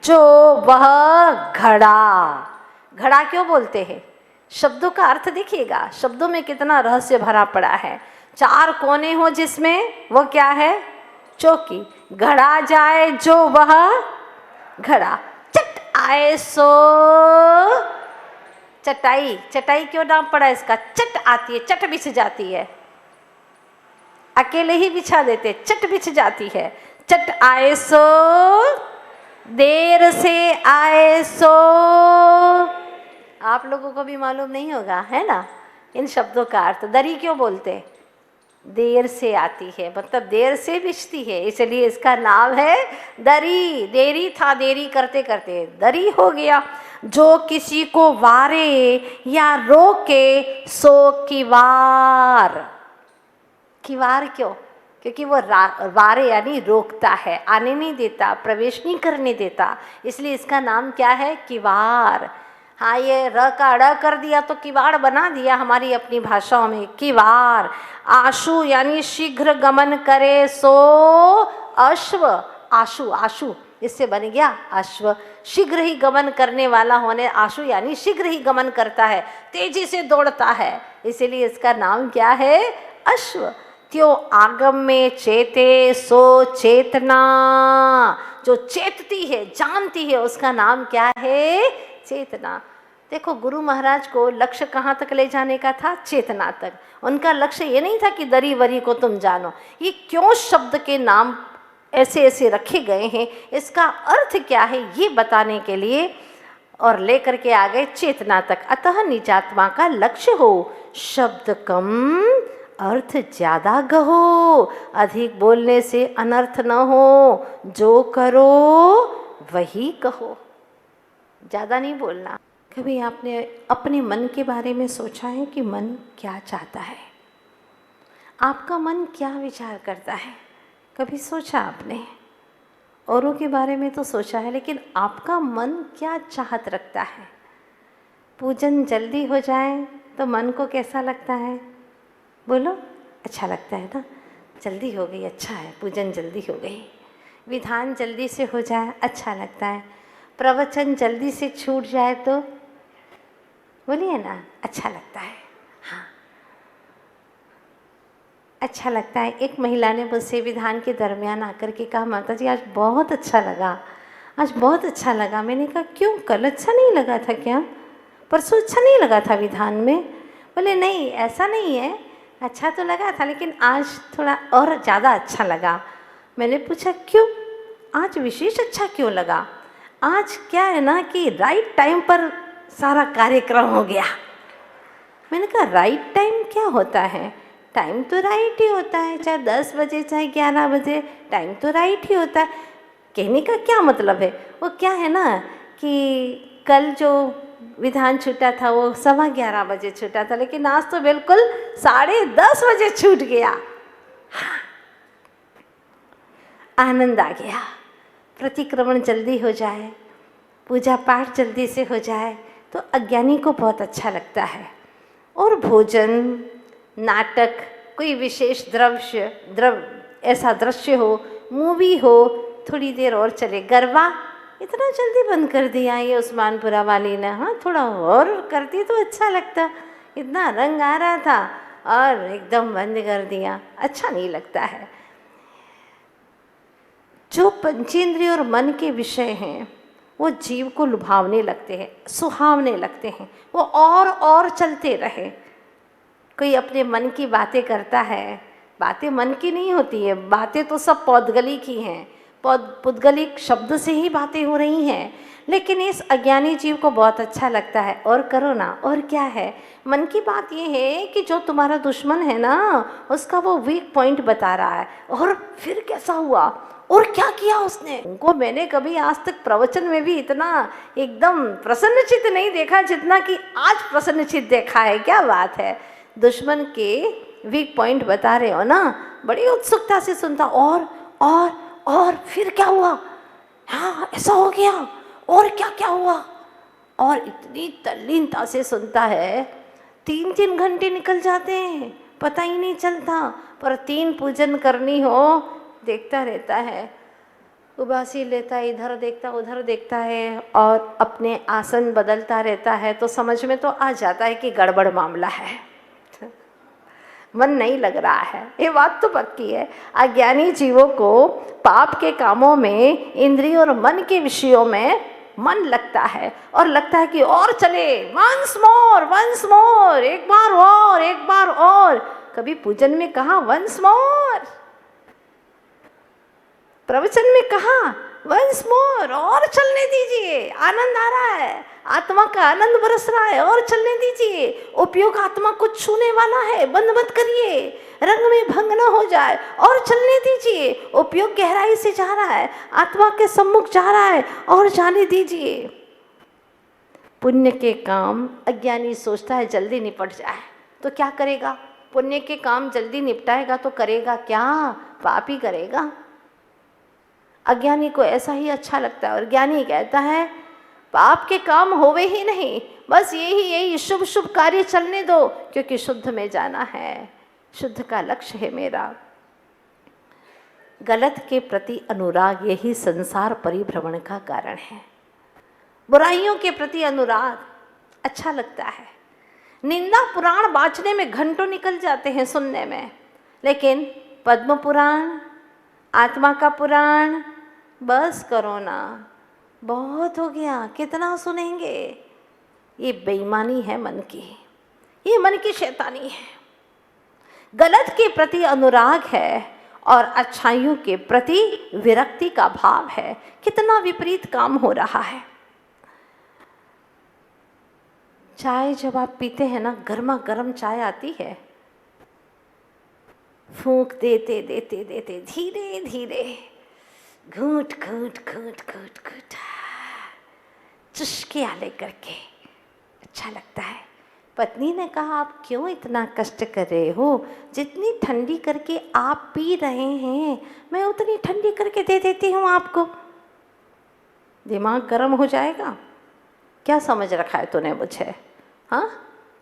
जो वह घड़ा। घड़ा क्यों बोलते हैं, शब्दों का अर्थ देखिएगा, शब्दों में कितना रहस्य भरा पड़ा है। 4 कोने हो जिसमें, वो क्या है, चौकी। घड़ा जाए जो वह घड़ा। चट आए सो चटाई। चटाई क्यों नाम पड़ा इसका, चट आती है, चट बिछ जाती है, अकेले ही बिछा देते, चट बिछ जाती है। चट आए सो, देर से आए सो। आप लोगों को भी मालूम नहीं होगा, है ना, इन शब्दों का अर्थ। दरी क्यों बोलते, देर से आती है, मतलब देर से बिछती है, इसलिए इसका नाम है दरी। देरी था, देरी करते करते दरी हो गया। जो किसी को वारे या रोके सो किवार। किवार क्यों, क्योंकि वो वारे यानी रोकता है, आने नहीं देता, प्रवेश नहीं करने देता, इसलिए इसका नाम क्या है, किवार। हाँ, ये र का ड़ कर दिया तो किवाड़ बना दिया हमारी अपनी भाषाओं में, किवार। आशु यानी शीघ्र गमन करे सो अश्व। आशु, आशु इससे बन गया अश्व। शीघ्र ही गमन करने वाला होने, आशु यानी शीघ्र ही गमन करता है, तेजी से दौड़ता है, इसीलिए इसका नाम क्या है, अश्व। त्यों आगम में चेते सो चेतना। जो चेतती है, जानती है, उसका नाम क्या है, चेतना। देखो, गुरु महाराज को लक्ष्य कहाँ तक ले जाने का था, चेतना तक। उनका लक्ष्य ये नहीं था कि दरी वरी को तुम जानो। ये क्यों शब्द के नाम ऐसे ऐसे रखे गए हैं, इसका अर्थ क्या है, ये बताने के लिए और लेकर के आ गए चेतना तक। अतः निजात्मा का लक्ष्य हो, शब्द कम अर्थ ज्यादा गहो। अधिक बोलने से अनर्थ न हो, जो करो वही कहो। ज़्यादा नहीं बोलना। कभी आपने अपने मन के बारे में सोचा है कि मन क्या चाहता है, आपका मन क्या विचार करता है, कभी सोचा आपने? औरों के बारे में तो सोचा है, लेकिन आपका मन क्या चाहत रखता है? पूजन जल्दी हो जाए तो मन को कैसा लगता है, बोलो? अच्छा लगता है ना, जल्दी हो गई, अच्छा है, पूजन जल्दी हो गई, विधान जल्दी से हो जाए, अच्छा लगता है, प्रवचन जल्दी से छूट जाए तो बोलिए ना, अच्छा लगता है। हाँ, अच्छा लगता है। एक महिला ने मुझसे विधान के दरमियान आकर के कहा, माता जी आज बहुत अच्छा लगा, आज बहुत अच्छा लगा। मैंने कहा क्यों, कल अच्छा नहीं लगा था क्या, परसों अच्छा नहीं लगा था विधान में? बोले नहीं ऐसा नहीं है, अच्छा तो लगा था लेकिन आज थोड़ा और ज़्यादा अच्छा लगा। मैंने पूछा क्यों, आज विशेष अच्छा क्यों लगा? आज क्या है ना कि राइट टाइम पर सारा कार्यक्रम हो गया। मैंने कहा राइट टाइम क्या होता है? टाइम तो राइट ही होता है, चाहे 10 बजे चाहे 11 बजे, टाइम तो राइट ही होता है। कहने का क्या मतलब है? वो क्या है ना कि कल जो विधान छूटा था वो 11:15 बजे छूटा था, लेकिन आज तो बिल्कुल 10:30 बजे छूट गया। हाँ, आनंद आ गया। प्रतिक्रमण जल्दी हो जाए, पूजा पाठ जल्दी से हो जाए तो अज्ञानी को बहुत अच्छा लगता है। और भोजन, नाटक, कोई विशेष ऐसा दृश्य हो, मूवी हो, थोड़ी देर और चले। गरबा इतना जल्दी बंद कर दिया ये उस्मानपुरा वाली ने, हाँ थोड़ा और करती तो अच्छा लगता, इतना रंग आ रहा था और एकदम बंद कर दिया, अच्छा नहीं लगता है। जो पंचेंद्रिय और मन के विषय हैं वो जीव को लुभावने लगते हैं, सुहावने लगते हैं, वो और चलते रहे। कोई अपने मन की बातें करता है, बातें मन की नहीं होती है, बातें तो सब पौद्गलिक ही हैं, पुद्गलिक शब्द से ही बातें हो रही हैं, लेकिन इस अज्ञानी जीव को बहुत अच्छा लगता है। और करो ना, और क्या है, मन की बात ये है कि जो तुम्हारा दुश्मन है ना उसका वो वीक पॉइंट बता रहा है, और फिर कैसा हुआ और क्या किया उसने। उनको मैंने कभी आज तक प्रवचन में भी इतना एकदम प्रसन्नचित्त नहीं देखा जितना कि आज प्रसन्नचित्त देखा है। क्या बात है, दुश्मन के वीक पॉइंट बता रहे हो ना, बड़ी उत्सुकता से सुनता, और फिर क्या हुआ, हाँ ऐसा हो गया, और क्या क्या हुआ, और इतनी तल्लीनता से सुनता है। 3-3 घंटे निकल जाते हैं, पता ही नहीं चलता। पर 3 पूजन करनी हो, देखता रहता है, उबासी लेता है, इधर देखता उधर देखता है, और अपने आसन बदलता रहता है, तो समझ में तो आ जाता है कि गड़बड़ मामला है, मन नहीं लग रहा है। ये बात तो पक्की है। अज्ञानी जीवों को पाप के कामों में, इंद्रियों और मन के विषयों में मन लगता है, और लगता है कि और चले, वंस मोर, एक बार और। कभी पूजन में कहा वंस मोर, प्रवचन में कहा वंस मोर, और चलने दीजिए, आनंद आ रहा है, आत्मा का आनंद बरस रहा है, और चलने दीजिए, उपयोग आत्मा को छूने वाला है, बंद मत करिए, रंग में भंग न हो जाए, और चलने दीजिए, उपयोग गहराई से जा रहा है, आत्मा के सम्मुख जा रहा है, और जाने दीजिए। पुण्य के काम अज्ञानी सोचता है जल्दी निपट जाए, तो क्या करेगा? पुण्य के काम जल्दी निपटाएगा तो करेगा क्या? पाप ही करेगा। अज्ञानी को ऐसा ही अच्छा लगता है, और ज्ञानी कहता है पाप के काम होवे ही नहीं, बस यही शुभ शुभ कार्य चलने दो, क्योंकि शुद्ध में जाना है, शुद्ध का लक्ष्य है मेरा। गलत के प्रति अनुराग यही संसार परिभ्रमण का कारण है। बुराइयों के प्रति अनुराग अच्छा लगता है। निंदा पुराण बाँचने में घंटों निकल जाते हैं सुनने में, लेकिन पद्म पुराण, आत्मा का पुराण, बस करो ना, बहुत हो गया, कितना सुनेंगे। ये बेईमानी है मन की, ये मन की शैतानी है। गलत के प्रति अनुराग है और अच्छाइयों के प्रति विरक्ति का भाव है। कितना विपरीत काम हो रहा है। चाय जब आप पीते हैं ना, गर्मा गर्म चाय आती है, फूंक देते देते देते धीरे धीरे घूट घूट घूट घूट घूट चुस्कियाँ लेकर के अच्छा लगता है। पत्नी ने कहा आप क्यों इतना कष्ट कर रहे हो, जितनी ठंडी करके आप पी रहे हैं मैं उतनी ठंडी करके दे देती हूँ आपको। दिमाग गर्म हो जाएगा। क्या समझ रखा है तूने मुझे? हाँ,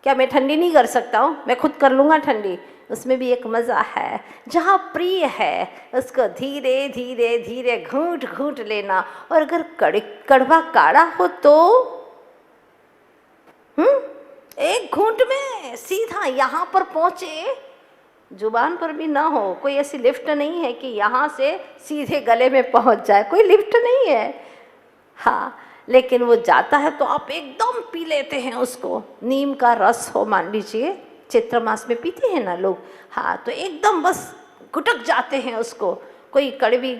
क्या मैं ठंडी नहीं कर सकता हूँ? मैं खुद कर लूँगा ठंडी, उसमें भी एक मज़ा है। जहाँ प्रिय है उसको धीरे धीरे धीरे घूंट घूंट लेना, और अगर कड़वा काढ़ा हो तो एक घूंट में सीधा यहाँ पर पहुँचे, जुबान पर भी ना हो। कोई ऐसी लिफ्ट नहीं है कि यहाँ से सीधे गले में पहुँच जाए, कोई लिफ्ट नहीं है। हाँ, लेकिन वो जाता है तो आप एकदम पी लेते हैं उसको। नीम का रस हो, मान लीजिए चैत्र मास में पीते हैं ना लोग, हाँ, तो एकदम बस गुटक जाते हैं उसको। कोई कड़वी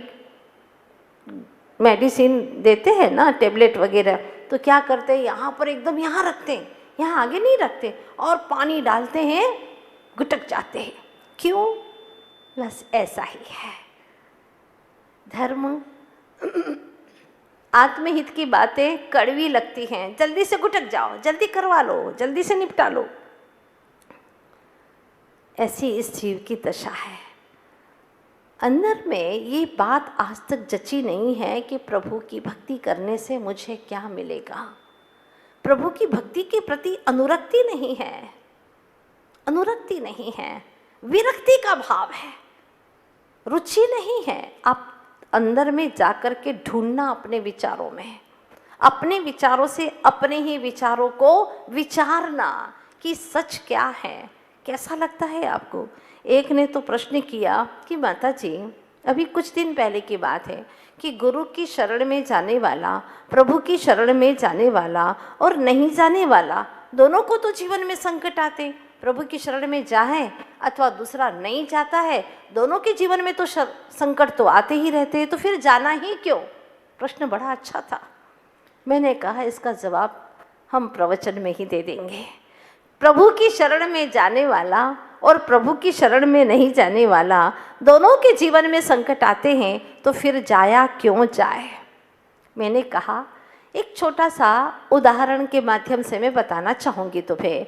मेडिसिन देते हैं ना, टेबलेट वगैरह, तो क्या करते हैं, यहाँ पर एकदम यहाँ रखते हैं, यहाँ आगे नहीं रखते, और पानी डालते हैं, गुटक जाते हैं। क्यों? बस ऐसा ही है धर्म। आत्महित की बातें कड़वी लगती हैं, जल्दी से गुटक जाओ, जल्दी करवा लो, जल्दी से निपटा लो। ऐसी इस जीव की दशा है। अंदर में ये बात आज तक जची नहीं है कि प्रभु की भक्ति करने से मुझे क्या मिलेगा। प्रभु की भक्ति के प्रति अनुरक्ति नहीं है, अनुरक्ति नहीं है, विरक्ति का भाव है, रुचि नहीं है। आप अंदर में जाकर के ढूंढना अपने विचारों में, अपने विचारों से अपने ही विचारों को विचारना कि सच क्या है, कैसा लगता है आपको। एक ने तो प्रश्न किया कि माता जी, अभी कुछ दिन पहले की बात है कि गुरु की शरण में जाने वाला, प्रभु की शरण में जाने वाला और नहीं जाने वाला, दोनों को तो जीवन में संकट आते। प्रभु की शरण में जाए अथवा दूसरा नहीं जाता है, दोनों के जीवन में तो संकट तो आते ही रहते हैं, तो फिर जाना ही क्यों। प्रश्न बड़ा अच्छा था। मैंने कहा इसका जवाब हम प्रवचन में ही दे देंगे। प्रभु की शरण में जाने वाला और प्रभु की शरण में नहीं जाने वाला, दोनों के जीवन में संकट आते हैं, तो फिर जाया क्यों जाए। मैंने कहा एक छोटा सा उदाहरण के माध्यम से मैं बताना चाहूँगी तुम्हें।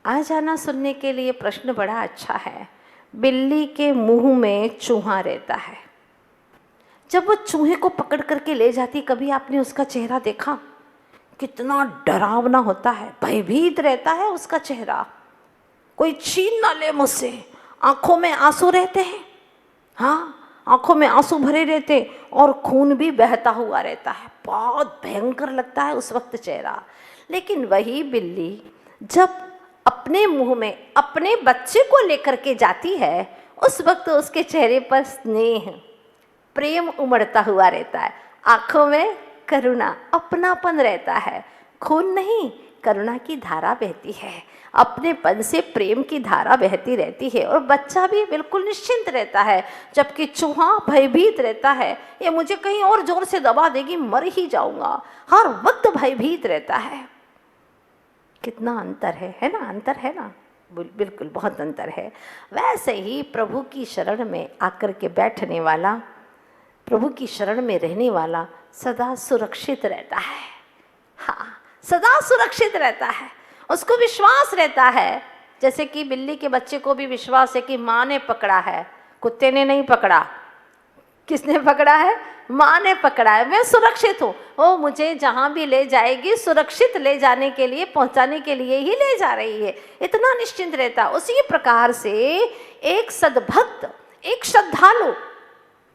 आ जाना सुनने के लिए। प्रश्न बड़ा अच्छा है। बिल्ली के मुंह में चूहा रहता है। जब वो चूहे को पकड़ करके ले जाती, कभी आपने उसका चेहरा देखा? कितना डरावना होता है, भयभीत रहता है उसका चेहरा। कोई छीन ना ले मुझसे। आंखों में आंसू रहते हैं, हाँ, आंखों में आंसू भरे रहते और खून भी बहता हुआ रहता है। बहुत भयंकर लगता है उस वक्त चेहरा। लेकिन वही बिल्ली जब अपने मुंह में अपने बच्चे को लेकर के जाती है, उस वक्त उसके चेहरे पर स्नेह, प्रेम उमड़ता हुआ रहता है। आंखों में करुणा, अपनापन रहता है। खून नहीं, करुणा की धारा बहती है, अपनेपन से प्रेम की धारा बहती रहती है, और बच्चा भी बिल्कुल निश्चिंत रहता है। जबकि चूहा भयभीत रहता है, ये मुझे कहीं और जोर से दबा देगी, मर ही जाऊंगा, हर वक्त भयभीत रहता है। कितना अंतर है ना? अंतर है ना? बिल्कुल बहुत अंतर है। वैसे ही प्रभु की शरण में आकर के बैठने वाला, प्रभु की शरण में रहने वाला सदा सुरक्षित रहता है। हाँ, सदा सुरक्षित रहता है। उसको विश्वास रहता है, जैसे कि बिल्ली के बच्चे को भी विश्वास है कि माँ ने पकड़ा है, कुत्ते ने नहीं पकड़ा। किसने पकड़ा है? माँ ने पकड़ा है। मैं सुरक्षित हूँ, वो मुझे जहाँ भी ले जाएगी सुरक्षित ले जाने के लिए, पहुँचाने के लिए ही ले जा रही है, इतना निश्चिंत रहता। उसी प्रकार से एक सद्भक्त, एक श्रद्धालु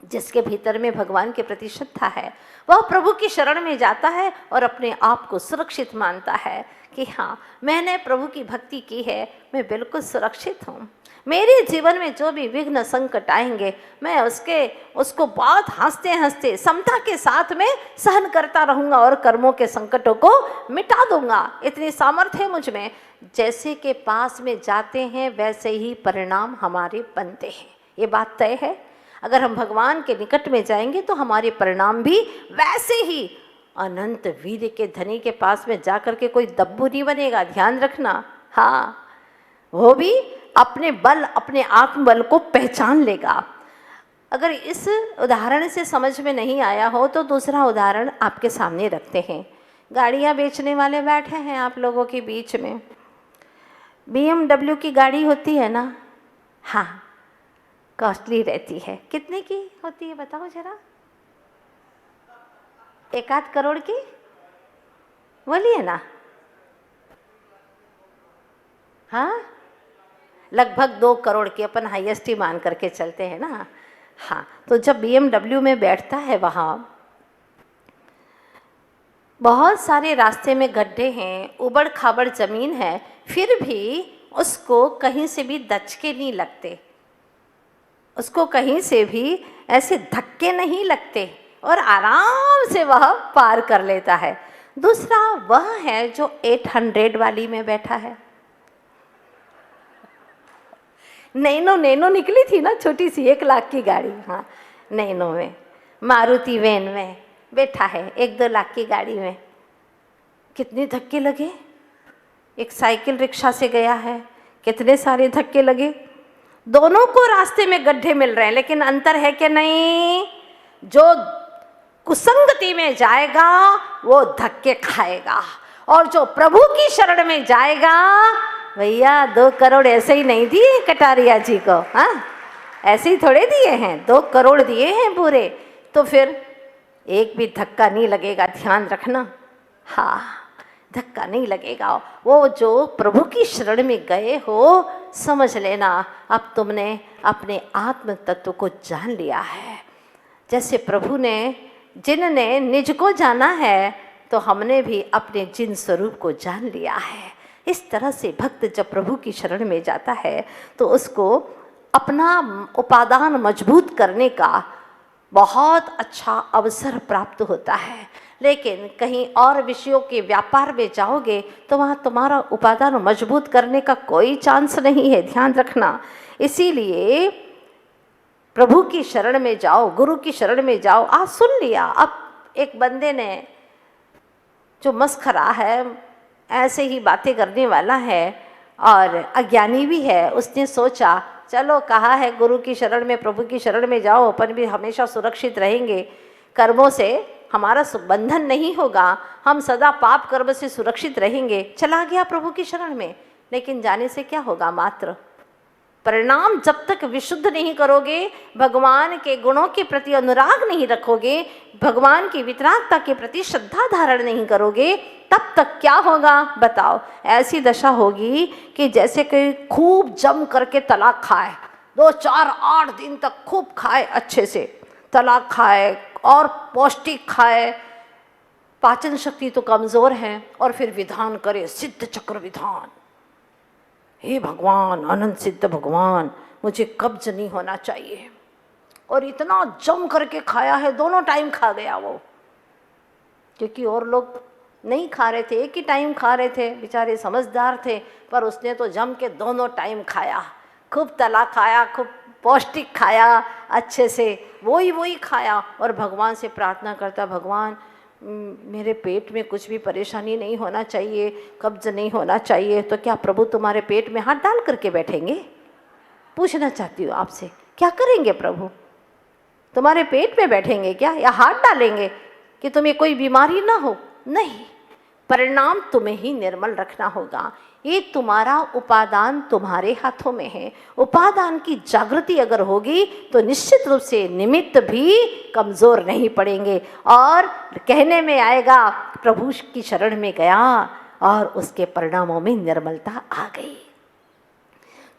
जिसके भीतर में भगवान के प्रति श्रद्धा है, वह प्रभु की शरण में जाता है और अपने आप को सुरक्षित मानता है कि हाँ, मैंने प्रभु की भक्ति की है, मैं बिल्कुल सुरक्षित हूँ। मेरे जीवन में जो भी विघ्न संकट आएंगे, मैं उसको बहुत हंसते हंसते समता के साथ में सहन करता रहूँगा और कर्मों के संकटों को मिटा दूंगा। इतनी सामर्थ्य है मुझ में। जैसे के पास में जाते हैं वैसे ही परिणाम हमारे बनते हैं, ये बात तय है। अगर हम भगवान के निकट में जाएंगे तो हमारे परिणाम भी वैसे ही। अनंत वीर के धनी के पास में जाकर के कोई दब्बू नहीं बनेगा, ध्यान रखना। हाँ, वो भी अपने बल, अपने आत्मबल को पहचान लेगा। अगर इस उदाहरण से समझ में नहीं आया हो तो दूसरा उदाहरण आपके सामने रखते हैं। गाड़ियाँ बेचने वाले बैठे हैं आप लोगों के बीच में। BMW की गाड़ी होती है ना, हाँ, कॉस्टली रहती है। कितने की होती है बताओ जरा? 1-8 करोड़ की बोलिए ना। हाँ, लगभग 2 करोड़ की अपन हाईएस्ट ही मान करके चलते हैं ना। हाँ, तो जब BMW में बैठता है, वहाँ बहुत सारे रास्ते में गड्ढे हैं, उबड़ खाबड़ ज़मीन है, फिर भी उसको कहीं से भी दचके नहीं लगते, उसको कहीं से भी ऐसे धक्के नहीं लगते और आराम से वह पार कर लेता है। दूसरा वह है जो 800 वाली में बैठा है। नैनो निकली थी ना, छोटी सी 1 लाख की गाड़ी, हाँ नैनो में, मारुति वैन में बैठा है, 1-2 लाख की गाड़ी में। कितने धक्के लगे। एक साइकिल रिक्शा से गया है, कितने सारे धक्के लगे। दोनों को रास्ते में गड्ढे मिल रहे हैं, लेकिन अंतर है कि नहीं, जो कुसंगति में जाएगा वो धक्के खाएगा, और जो प्रभु की शरण में जाएगा, भैया 2 करोड़ ऐसे ही नहीं दिए कटारिया जी को, हाँ ऐसे ही थोड़े दिए हैं, 2 करोड़ दिए हैं पूरे। तो फिर एक भी धक्का नहीं लगेगा, ध्यान रखना। हाँ, धक्का नहीं लगेगा। वो जो प्रभु की शरण में गए हो, समझ लेना अब तुमने अपने आत्म तत्व को जान लिया है। जैसे प्रभु ने, जिनने निज को जाना है, तो हमने भी अपने जिन स्वरूप को जान लिया है। इस तरह से भक्त जब प्रभु की शरण में जाता है तो उसको अपना उपादान मजबूत करने का बहुत अच्छा अवसर प्राप्त होता है। लेकिन कहीं और विषयों के व्यापार में जाओगे तो वहाँ तुम्हारा उपादान मजबूत करने का कोई चांस नहीं है, ध्यान रखना। इसीलिए प्रभु की शरण में जाओ, गुरु की शरण में जाओ। आज सुन लिया, अब एक बंदे ने जो मस्खरा है, ऐसे ही बातें करने वाला है और अज्ञानी भी है, उसने सोचा चलो कहा है गुरु की शरण में, प्रभु की शरण में जाओ, अपन भी हमेशा सुरक्षित रहेंगे, कर्मों से हमारा बंधन नहीं होगा, हम सदा पाप कर्म से सुरक्षित रहेंगे। चला गया प्रभु की शरण में, लेकिन जाने से क्या होगा, मात्र परिणाम। जब तक विशुद्ध नहीं करोगे, भगवान के गुणों के प्रति अनुराग नहीं रखोगे, भगवान की वितरागता के प्रति श्रद्धा धारण नहीं करोगे, तब तक क्या होगा बताओ। ऐसी दशा होगी कि जैसे कोई खूब जम करके तलाक खाए, 2, 4, 8 दिन तक खूब खाए, अच्छे से तलाक खाए और पौष्टिक खाए, पाचन शक्ति तो कमज़ोर है, और फिर विधान करे, सिद्ध चक्र विधान, हे भगवान, अनंत सिद्ध भगवान, मुझे कब्ज नहीं होना चाहिए। और इतना जम करके खाया है, दोनों टाइम खा गया वो, क्योंकि और लोग नहीं खा रहे थे, एक ही टाइम खा रहे थे, बेचारे समझदार थे, पर उसने तो जम के दोनों टाइम खाया, खूब तला खाया, खूब पौष्टिक खाया, अच्छे से वही खाया, और भगवान से प्रार्थना करता, भगवान मेरे पेट में कुछ भी परेशानी नहीं होना चाहिए, कब्ज नहीं होना चाहिए। तो क्या प्रभु तुम्हारे पेट में हाथ डाल करके बैठेंगे? पूछना चाहती हूँ आपसे, क्या करेंगे प्रभु? तुम्हारे पेट में बैठेंगे क्या, या हाथ डालेंगे कि तुम्हें कोई बीमारी ना हो? नहीं, परिणाम तुम्हें ही निर्मल रखना होगा। ये तुम्हारा उपादान तुम्हारे हाथों में है। उपादान की जागृति अगर होगी तो निश्चित रूप से निमित्त भी कमज़ोर नहीं पड़ेंगे, और कहने में आएगा प्रभु की शरण में गया और उसके परिणामों में निर्मलता आ गई।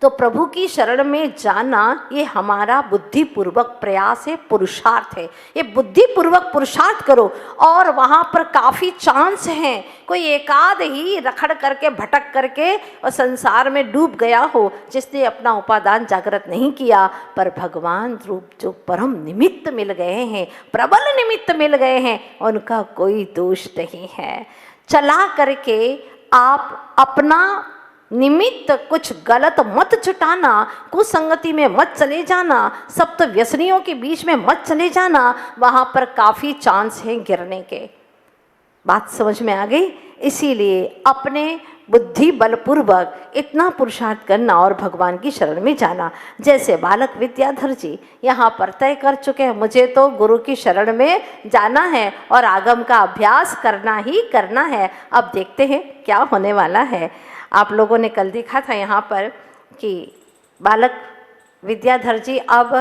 तो प्रभु की शरण में जाना ये हमारा बुद्धिपूर्वक प्रयास है, पुरुषार्थ है। ये बुद्धिपूर्वक पुरुषार्थ करो, और वहाँ पर काफ़ी चांस हैं। कोई एकाध ही रखड़ करके भटक करके और संसार में डूब गया हो, जिसने अपना उपादान जागृत नहीं किया, पर भगवान रूप जो परम निमित्त मिल गए हैं, प्रबल निमित्त मिल गए हैं, उनका कोई दोष नहीं है। चला करके आप अपना निमित्त कुछ गलत मत जुटाना, कुसंगति में मत चले जाना, सप्त व्यसनियों के बीच में मत चले जाना, वहाँ पर काफ़ी चांस हैं गिरने के। बात समझ में आ गई? इसीलिए अपने बुद्धि बलपूर्वक इतना पुरुषार्थ करना और भगवान की शरण में जाना। जैसे बालक विद्याधर जी यहाँ पर तय कर चुके हैं, मुझे तो गुरु की शरण में जाना है और आगम का अभ्यास करना ही करना है। अब देखते हैं क्या होने वाला है। आप लोगों ने कल देखा था यहाँ पर कि बालक विद्याधर जी अब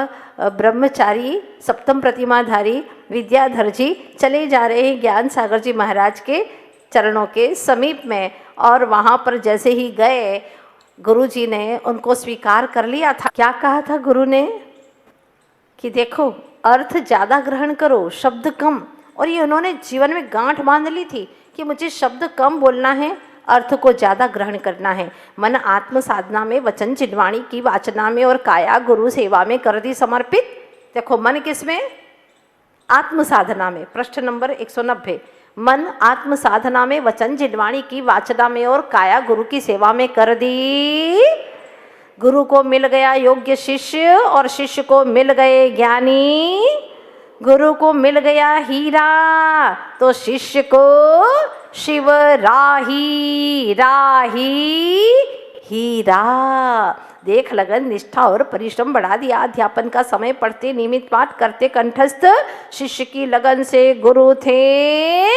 ब्रह्मचारी सप्तम प्रतिमाधारी विद्याधर जी चले जा रहे हैं ज्ञान सागर जी महाराज के चरणों के समीप में, और वहाँ पर जैसे ही गए गुरु जी ने उनको स्वीकार कर लिया था। क्या कहा था गुरु ने कि देखो अर्थ ज़्यादा ग्रहण करो, शब्द कम। और ये उन्होंने जीवन में गांठ बांध ली थी कि मुझे शब्द कम बोलना है, अर्थ को ज़्यादा ग्रहण करना है। मन आत्म साधना में, वचन चिन्वाणी की वाचना में और काया गुरु सेवा में कर दी समर्पित। देखो मन किस में? आत्म साधना में। पृष्ठ नंबर 190। मन आत्म साधना में, वचन जिनवाणी की वाचना में और काया गुरु की सेवा में कर दी। गुरु को मिल गया योग्य शिष्य और शिष्य को मिल गए ज्ञानी। गुरु को मिल गया हीरा तो शिष्य को शिव राही, राही हीरा। देख लगन, निष्ठा और परिश्रम बढ़ा दिया। अध्यापन का समय पढ़ते, नियमित पाठ करते, कंठस्थ शिष्य की लगन से गुरु थे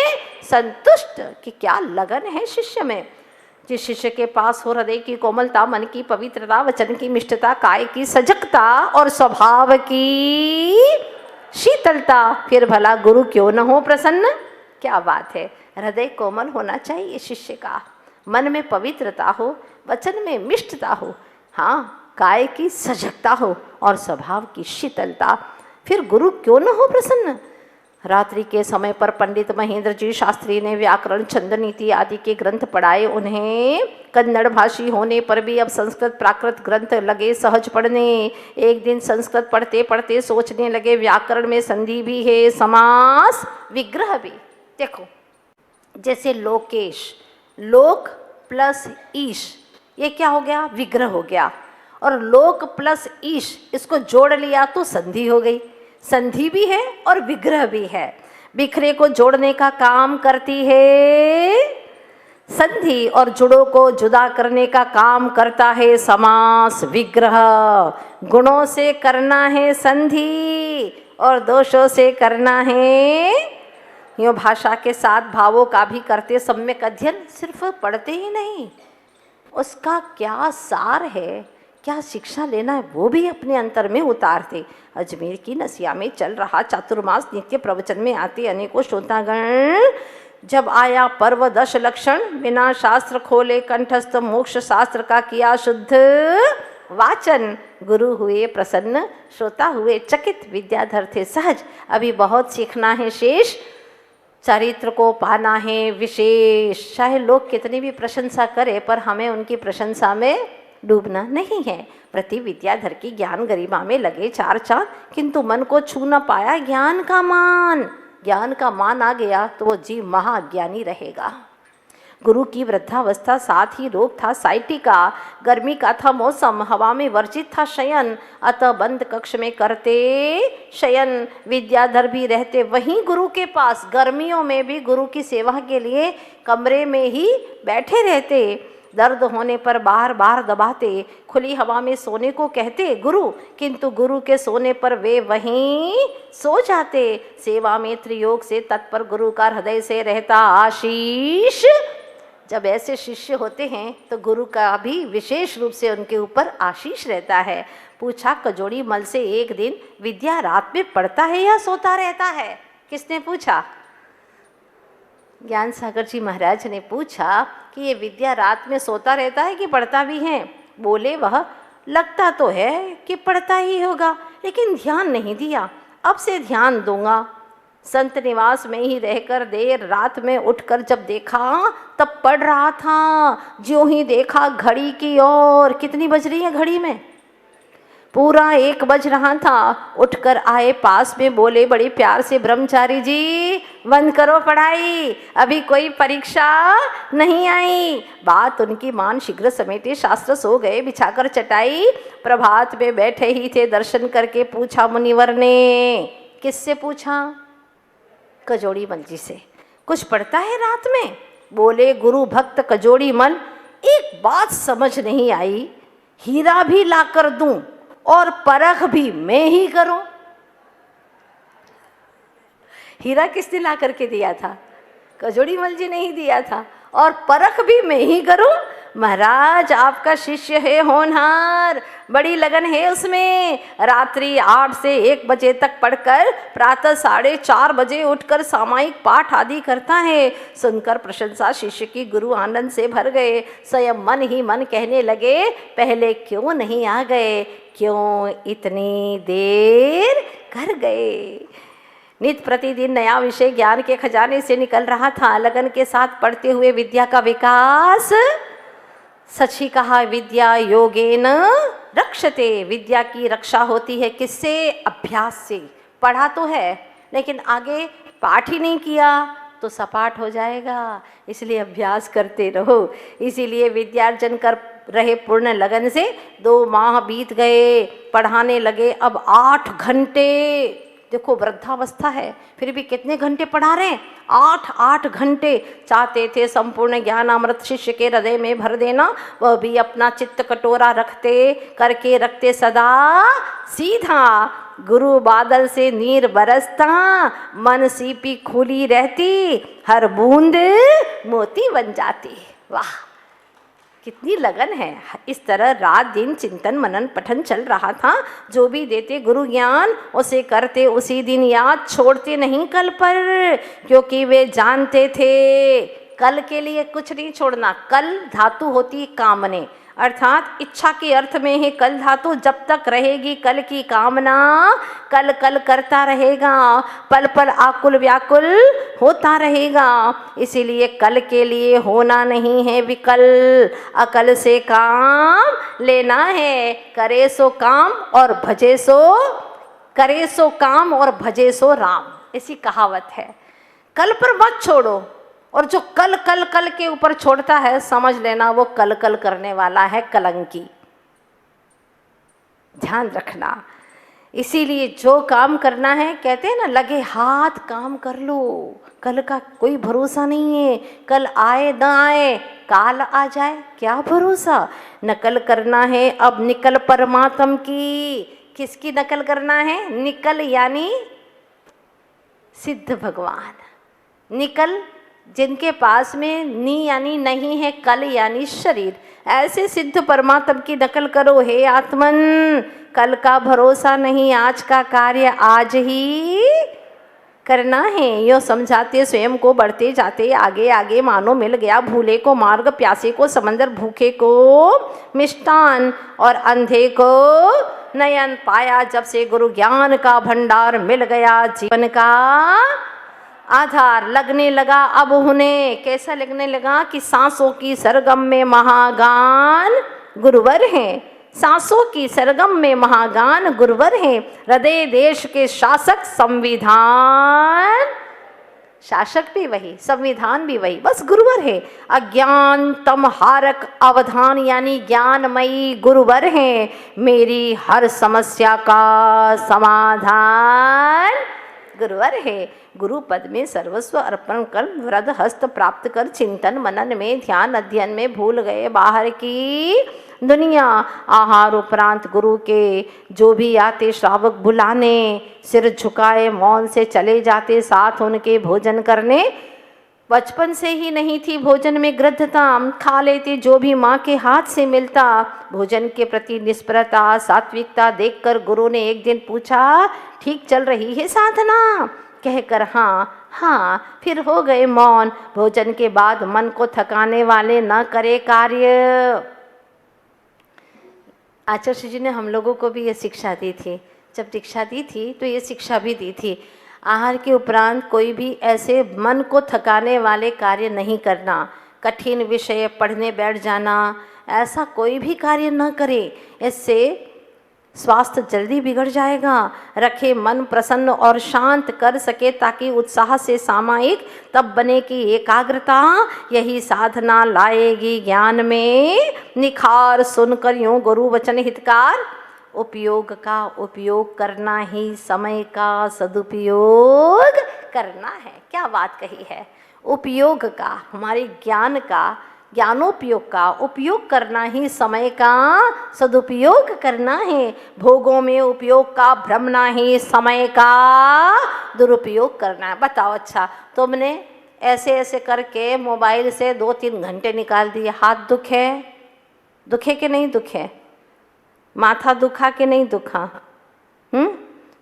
संतुष्ट। कि क्या लगन है शिष्य में। जिस शिष्य के पास हो हृदय की कोमलता, मन की पवित्रता, वचन की मिष्टता, काय की सजगता और स्वभाव की शीतलता, फिर भला गुरु क्यों न हो प्रसन्न। क्या बात है। हृदय कोमल होना चाहिए शिष्य का, मन में पवित्रता हो, वचन में मिष्टता हो, हाँ, काय की सजगता हो और स्वभाव की शीतलता, फिर गुरु क्यों न हो प्रसन्न। रात्रि के समय पर पंडित महेंद्र जी शास्त्री ने व्याकरण, छंद, नीति आदि के ग्रंथ पढ़ाए। उन्हें कन्नड़ भाषी होने पर भी अब संस्कृत प्राकृत ग्रंथ लगे सहज पढ़ने। एक दिन संस्कृत पढ़ते पढ़ते सोचने लगे, व्याकरण में संधि भी है, समास विग्रह भी। देखो जैसे लोकेश, लोक प्लस ईश, ये क्या हो गया? विग्रह हो गया। और लोक प्लस ईश, इसको जोड़ लिया तो संधि हो गई। संधि भी है और विग्रह भी है। बिखरे को जोड़ने का काम करती है संधि और जुड़ों को जुदा करने का काम करता है समास विग्रह। गुणों से करना है संधि और दोषों से करना है यूँ भाषा के साथ भावों का भी करते सम्यक अध्ययन। सिर्फ पढ़ते ही नहीं, उसका क्या सार है, क्या शिक्षा लेना है, वो भी अपने अंतर में उतारते। अजमेर की नसिया में चल रहा चातुर्मास नित्य प्रवचन में आते अनेकों श्रोतागण। जब आया पर्व 10 लक्षण, बिना शास्त्र खोले कंठस्थ मोक्ष शास्त्र का किया शुद्ध वाचन। गुरु हुए प्रसन्न, श्रोता हुए चकित, विद्याधर थे सहज। अभी बहुत सीखना है शेष, चरित्र को पाना है विशेष। चाहे लोग कितनी भी प्रशंसा करें पर हमें उनकी प्रशंसा में डूबना नहीं है। प्रति विद्याधर की ज्ञान गरिमा में लगे 4 चांद, किंतु मन को छू न पाया ज्ञान का मान। ज्ञान का मान आ गया तो वो जीव महाज्ञानी रहेगा। गुरु की वृद्धावस्था, साथ ही रोग था साइटी का, गर्मी का था मौसम, हवा में वर्जित था शयन, अतः बंद कक्ष में करते शयन। विद्याधर भी रहते वहीं गुरु के पास, गर्मियों में भी गुरु की सेवा के लिए कमरे में ही बैठे रहते। दर्द होने पर बार बार दबाते, खुली हवा में सोने को कहते गुरु, किंतु गुरु के सोने पर वे वहीं सो जाते। सेवा में त्रियोग से तत्पर गुरु का हृदय से रहता आशीष। जब ऐसे शिष्य होते हैं तो गुरु का भी विशेष रूप से उनके ऊपर आशीष रहता है। पूछा कजोड़ी मल से एक दिन, विद्या रात में पढ़ता है या सोता रहता है? किसने पूछा? ज्ञान सागर जी महाराज ने पूछा कि ये विद्या रात में सोता रहता है कि पढ़ता भी है? बोले वह लगता तो है कि पढ़ता ही होगा, लेकिन ध्यान नहीं दिया, अब से ध्यान दूंगा। संत निवास में ही रहकर देर रात में उठकर जब देखा तब पढ़ रहा था। ज्यों ही देखा घड़ी की ओर, कितनी बज रही है घड़ी में? पूरा 1 बज रहा था। उठकर आए पास में, बोले बड़े प्यार से, ब्रह्मचारी जी बंद करो पढ़ाई, अभी कोई परीक्षा नहीं आई। बात उनकी मान शीघ्र समेटे शास्त्र सो गए बिछाकर चटाई। प्रभात में बैठे ही थे, दर्शन करके पूछा मुनिवर ने। किससे पूछा? कजोड़ी मल जी से। कुछ पढ़ता है रात में? बोले गुरु भक्त कजोड़ी मल, एक बात समझ नहीं आई, हीरा भी लाकर दूं और परख भी मैं ही करूं। हीरा किसने ला करके दिया था? कजोड़ी मल जी ने ही दिया था। और परख भी मैं ही करूं, महाराज आपका शिष्य है होनहार, बड़ी लगन है उसमें, रात्रि 8 से 1 बजे तक पढ़कर प्रातः 4:30 बजे उठकर सामायिक पाठ आदि करता है। सुनकर प्रशंसा शिष्य की गुरु आनंद से भर गए। स्वयं मन ही मन कहने लगे, पहले क्यों नहीं आ गए, क्यों इतनी देर कर गए। नित्य प्रतिदिन नया विषय ज्ञान के खजाने से निकल रहा था। लगन के साथ पढ़ते हुए विद्या का विकास, सच ही कहा, विद्या योगेन रक्षते, विद्या की रक्षा होती है किससे, अभ्यास से। पढ़ा तो है लेकिन आगे पाठ ही नहीं किया तो सपाट हो जाएगा, इसलिए अभ्यास करते रहो। इसीलिए विद्यार्जन कर रहे पूर्ण लगन से 2 माह बीत गए, पढ़ाने लगे अब 8 घंटे। देखो वृद्धावस्था है फिर भी कितने घंटे पढ़ा रहे हैं, 8 घंटे। चाहते थे संपूर्ण ज्ञान अमृत शिष्य के हृदय में भर देना, वह भी अपना चित्त कटोरा रखते सदा सीधा। गुरु बादल से नीर बरसता, मन सीपी खुली रहती, हर बूंद मोती बन जाती। वाह कितनी लगन है। इस तरह रात दिन चिंतन मनन पठन चल रहा था। जो भी देते गुरु ज्ञान उसे करते उसी दिन याद, छोड़ते नहीं कल पर, क्योंकि वे जानते थे कल के लिए कुछ नहीं छोड़ना। कल धातु होती कामने, अर्थात इच्छा के अर्थ में है कल धातु। जब तक रहेगी कल की कामना, कल कल करता रहेगा, पल पल आकुल व्याकुल होता रहेगा। इसीलिए कल के लिए होना नहीं है विकल, अकल से काम लेना है। करे सो काम और भजे सो राम, ऐसी कहावत है। कल पर मत छोड़ो, और जो कल कल कल के ऊपर छोड़ता है समझ लेना वो कल कल करने वाला है कलंकी। ध्यान रखना। इसीलिए जो काम करना है, कहते हैं ना, लगे हाथ काम कर लो। कल का कोई भरोसा नहीं है, कल आए न आए, काल आ जाए, क्या भरोसा। नकल करना है अब निकल परमात्म की। किसकी नकल करना है, निकल यानी सिद्ध भगवान, निकल जिनके पास में नी यानी नहीं है, कल यानी शरीर, ऐसे सिद्ध परमात्मा की नकल करो। हे आत्मन, कल का भरोसा नहीं, आज का कार्य आज ही करना है। यो समझाते स्वयं को बढ़ते जाते आगे आगे, मानो मिल गया भूले को मार्ग, प्यासे को समंदर, भूखे को मिष्टान और अंधे को नयन। पाया जब से गुरु ज्ञान का भंडार, मिल गया जीवन का आधार। लगने लगा अब उन्हें, कैसा लगने लगा कि सांसों की सरगम में महागान गुरुवर हैं, सांसों की सरगम में महागान गुरुवर हैं। हृदय देश के शासक, संविधान शासक भी वही, संविधान भी वही, बस गुरुवर है। अज्ञान तम हारक अवधान यानी ज्ञानमयी गुरुवर हैं। मेरी हर समस्या का समाधान गुरुवर है। गुरु पद में सर्वस्व अर्पण कर, वृद्ध हस्त प्राप्त कर, चिंतन मनन में, ध्यान अध्ययन में भूल गए बाहर की दुनिया। आहार उपरांत गुरु के जो भी आते श्रावक बुलाने, सिर झुकाए मौन से चले जाते साथ उनके भोजन करने। बचपन से ही नहीं थी भोजन में गृद्धता, खा लेते जो भी माँ के हाथ से मिलता। भोजन के प्रति निष्परता, सात्विकता देखकर गुरु ने एक दिन पूछा, ठीक चल रही है साधना? कहकर हाँ, फिर हो गए मौन। भोजन के बाद मन को थकाने वाले न करे कार्य। आचार्य जी ने हम लोगों को भी ये शिक्षा दी थी, जब दीक्षा दी थी तो ये शिक्षा भी दी थी, आहार के उपरांत कोई भी ऐसे मन को थकाने वाले कार्य नहीं करना। कठिन विषय पढ़ने बैठ जाना, ऐसा कोई भी कार्य न करें, इससे स्वास्थ्य जल्दी बिगड़ जाएगा। रखे मन प्रसन्न और शांत कर सके ताकि उत्साह से सामायिक तब बने की एकाग्रता, यही साधना लाएगी ज्ञान में निखार। सुनकर यूँ गुरु वचन हितकार, उपयोग का उपयोग करना ही समय का सदुपयोग करना है। क्या बात कही है। उपयोग का, हमारे ज्ञान का, ज्ञानोपयोग का उपयोग करना ही समय का सदुपयोग करना है। भोगों में उपयोग का भ्रमना ही समय का दुरुपयोग करना है। बताओ, अच्छा तुमने ऐसे ऐसे करके मोबाइल से 2-3 घंटे निकाल दिए। हाथ दुखे कि नहीं दुखे, माथा दुखा कि नहीं दुखा,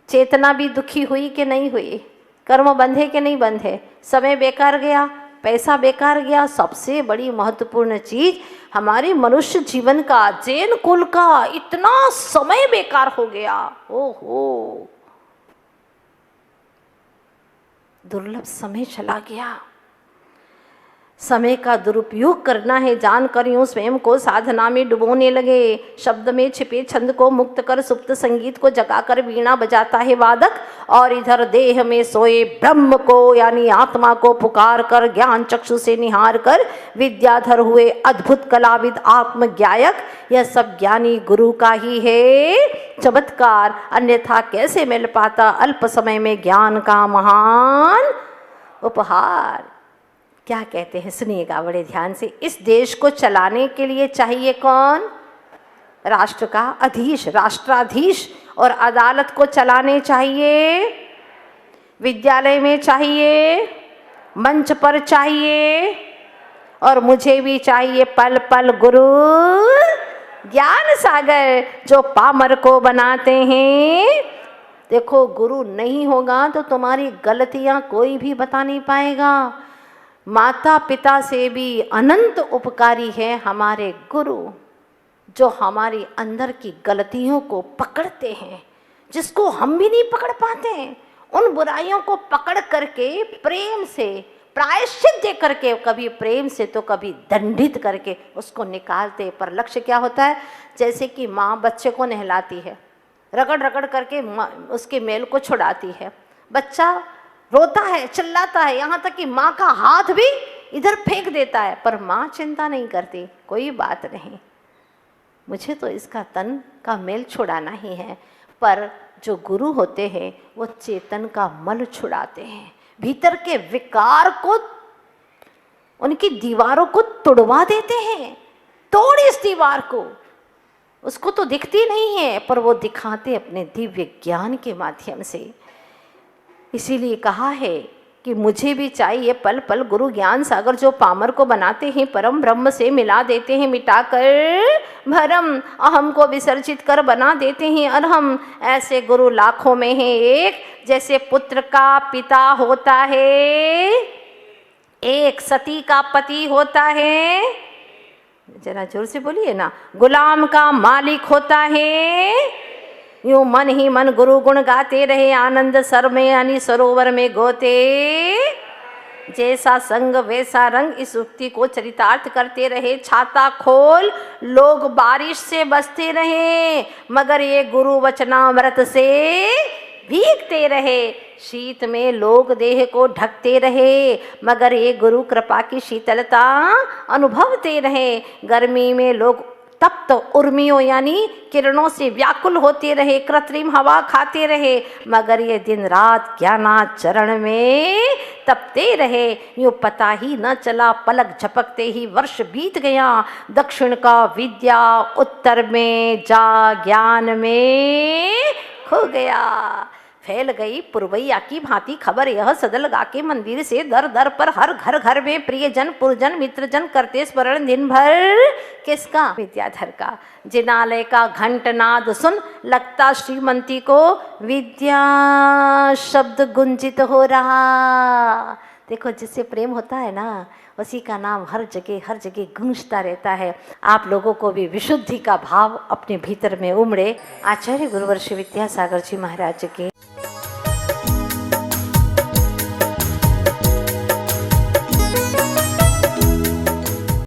चेतना भी दुखी हुई कि नहीं हुई, कर्म बंधे कि नहीं बंधे, समय बेकार गया, पैसा बेकार गया। सबसे बड़ी महत्वपूर्ण चीज हमारे मनुष्य जीवन का, जैन कुल का इतना समय बेकार हो गया। ओहो, दुर्लभ समय चला गया। समय का दुरुपयोग करना है जानकर यूं स्वयं को साधना में डुबोने लगे। शब्द में छिपे छंद को मुक्त कर सुप्त संगीत को जगाकर वीणा बजाता है वादक, और इधर देह में सोए ब्रह्म को यानी आत्मा को पुकार कर ज्ञान चक्षु से निहार कर विद्याधर हुए अद्भुत कलाविद आत्मज्ञायक। यह सब ज्ञानी गुरु का ही है चमत्कार, अन्यथा कैसे मिल पाता अल्प समय में ज्ञान का महान उपहार। क्या कहते हैं सुनिएगा बड़े ध्यान से। इस देश को चलाने के लिए चाहिए कौन? राष्ट्र का अधीश, राष्ट्राधीश। और अदालत को चलाने चाहिए, विद्यालय में चाहिए, मंच पर चाहिए, और मुझे भी चाहिए पल पल गुरु ज्ञान सागर जो पामर को बनाते हैं। देखो, गुरु नहीं होगा तो तुम्हारी गलतियां कोई भी बता नहीं पाएगा। माता पिता से भी अनंत उपकारी है हमारे गुरु, जो हमारी अंदर की गलतियों को पकड़ते हैं, जिसको हम भी नहीं पकड़ पाते हैं। उन बुराइयों को पकड़ करके प्रेम से प्रायश्चित दे करके, कभी प्रेम से तो कभी दंडित करके उसको निकालते। पर लक्ष्य क्या होता है? जैसे कि माँ बच्चे को नहलाती है, रगड़ रगड़ करके उसके मैल को छुड़ाती है, बच्चा रोता है, चिल्लाता है, यहाँ तक कि माँ का हाथ भी इधर फेंक देता है, पर माँ चिंता नहीं करती, कोई बात नहीं, मुझे तो इसका तन का मेल छुड़ाना ही है। पर जो गुरु होते हैं वो चेतन का मल छुड़ाते हैं, भीतर के विकार को, उनकी दीवारों को तुड़वा देते हैं। तोड़ इस दीवार को, उसको तो दिखती नहीं है पर वो दिखाते अपने दिव्य ज्ञान के माध्यम से। इसीलिए कहा है कि मुझे भी चाहिए पल पल गुरु ज्ञान सागर जो पामर को बनाते हैं परम ब्रह्म से मिला देते हैं, मिटाकर भरम अहम को विसर्जित कर बना देते हैं अरहम। ऐसे गुरु लाखों में हैं एक, जैसे पुत्र का पिता होता है एक, सती का पति होता है, जरा जोर से बोलिए ना, गुलाम का मालिक होता है। यूं मन ही मन गुरु गुण गाते रहे, आनंद सर में यानी सरोवर में गोते, जैसा संग वैसा रंग, इस उक्ति को चरितार्थ करते रहे। छाता खोल लोग बारिश से बचते रहे, मगर ये गुरु वचनामृत से भीगते रहे। शीत में लोग देह को ढकते रहे, मगर ये गुरु कृपा की शीतलता अनुभवते रहे। गर्मी में लोग तप्त उर्मियों यानी किरणों से व्याकुल होते रहे, कृत्रिम हवा खाते रहे, मगर ये दिन रात ज्ञानाचरण में तपते रहे। यूँ पता ही न चला, पलक झपकते ही वर्ष बीत गया। दक्षिण का विद्या उत्तर में जा ज्ञान में खो गया। फैल गई पुरवैया की भांति खबर यह सदल गा के मंदिर से दर दर पर, हर घर घर में प्रियजन पुरजन मित्रजन करते स्मरण दिन भर किसका? विद्याधर का। जिनालय का घंटनाद सुन लगता श्रीमंती को विद्या शब्द गुंजित हो रहा। देखो, जिससे प्रेम होता है ना, उसी का नाम हर जगह गूंजता रहता है। आप लोगों को भी विशुद्धि का भाव अपने भीतर में उमड़े। आचार्य गुरुवर्ष विद्यासागर जी महाराज की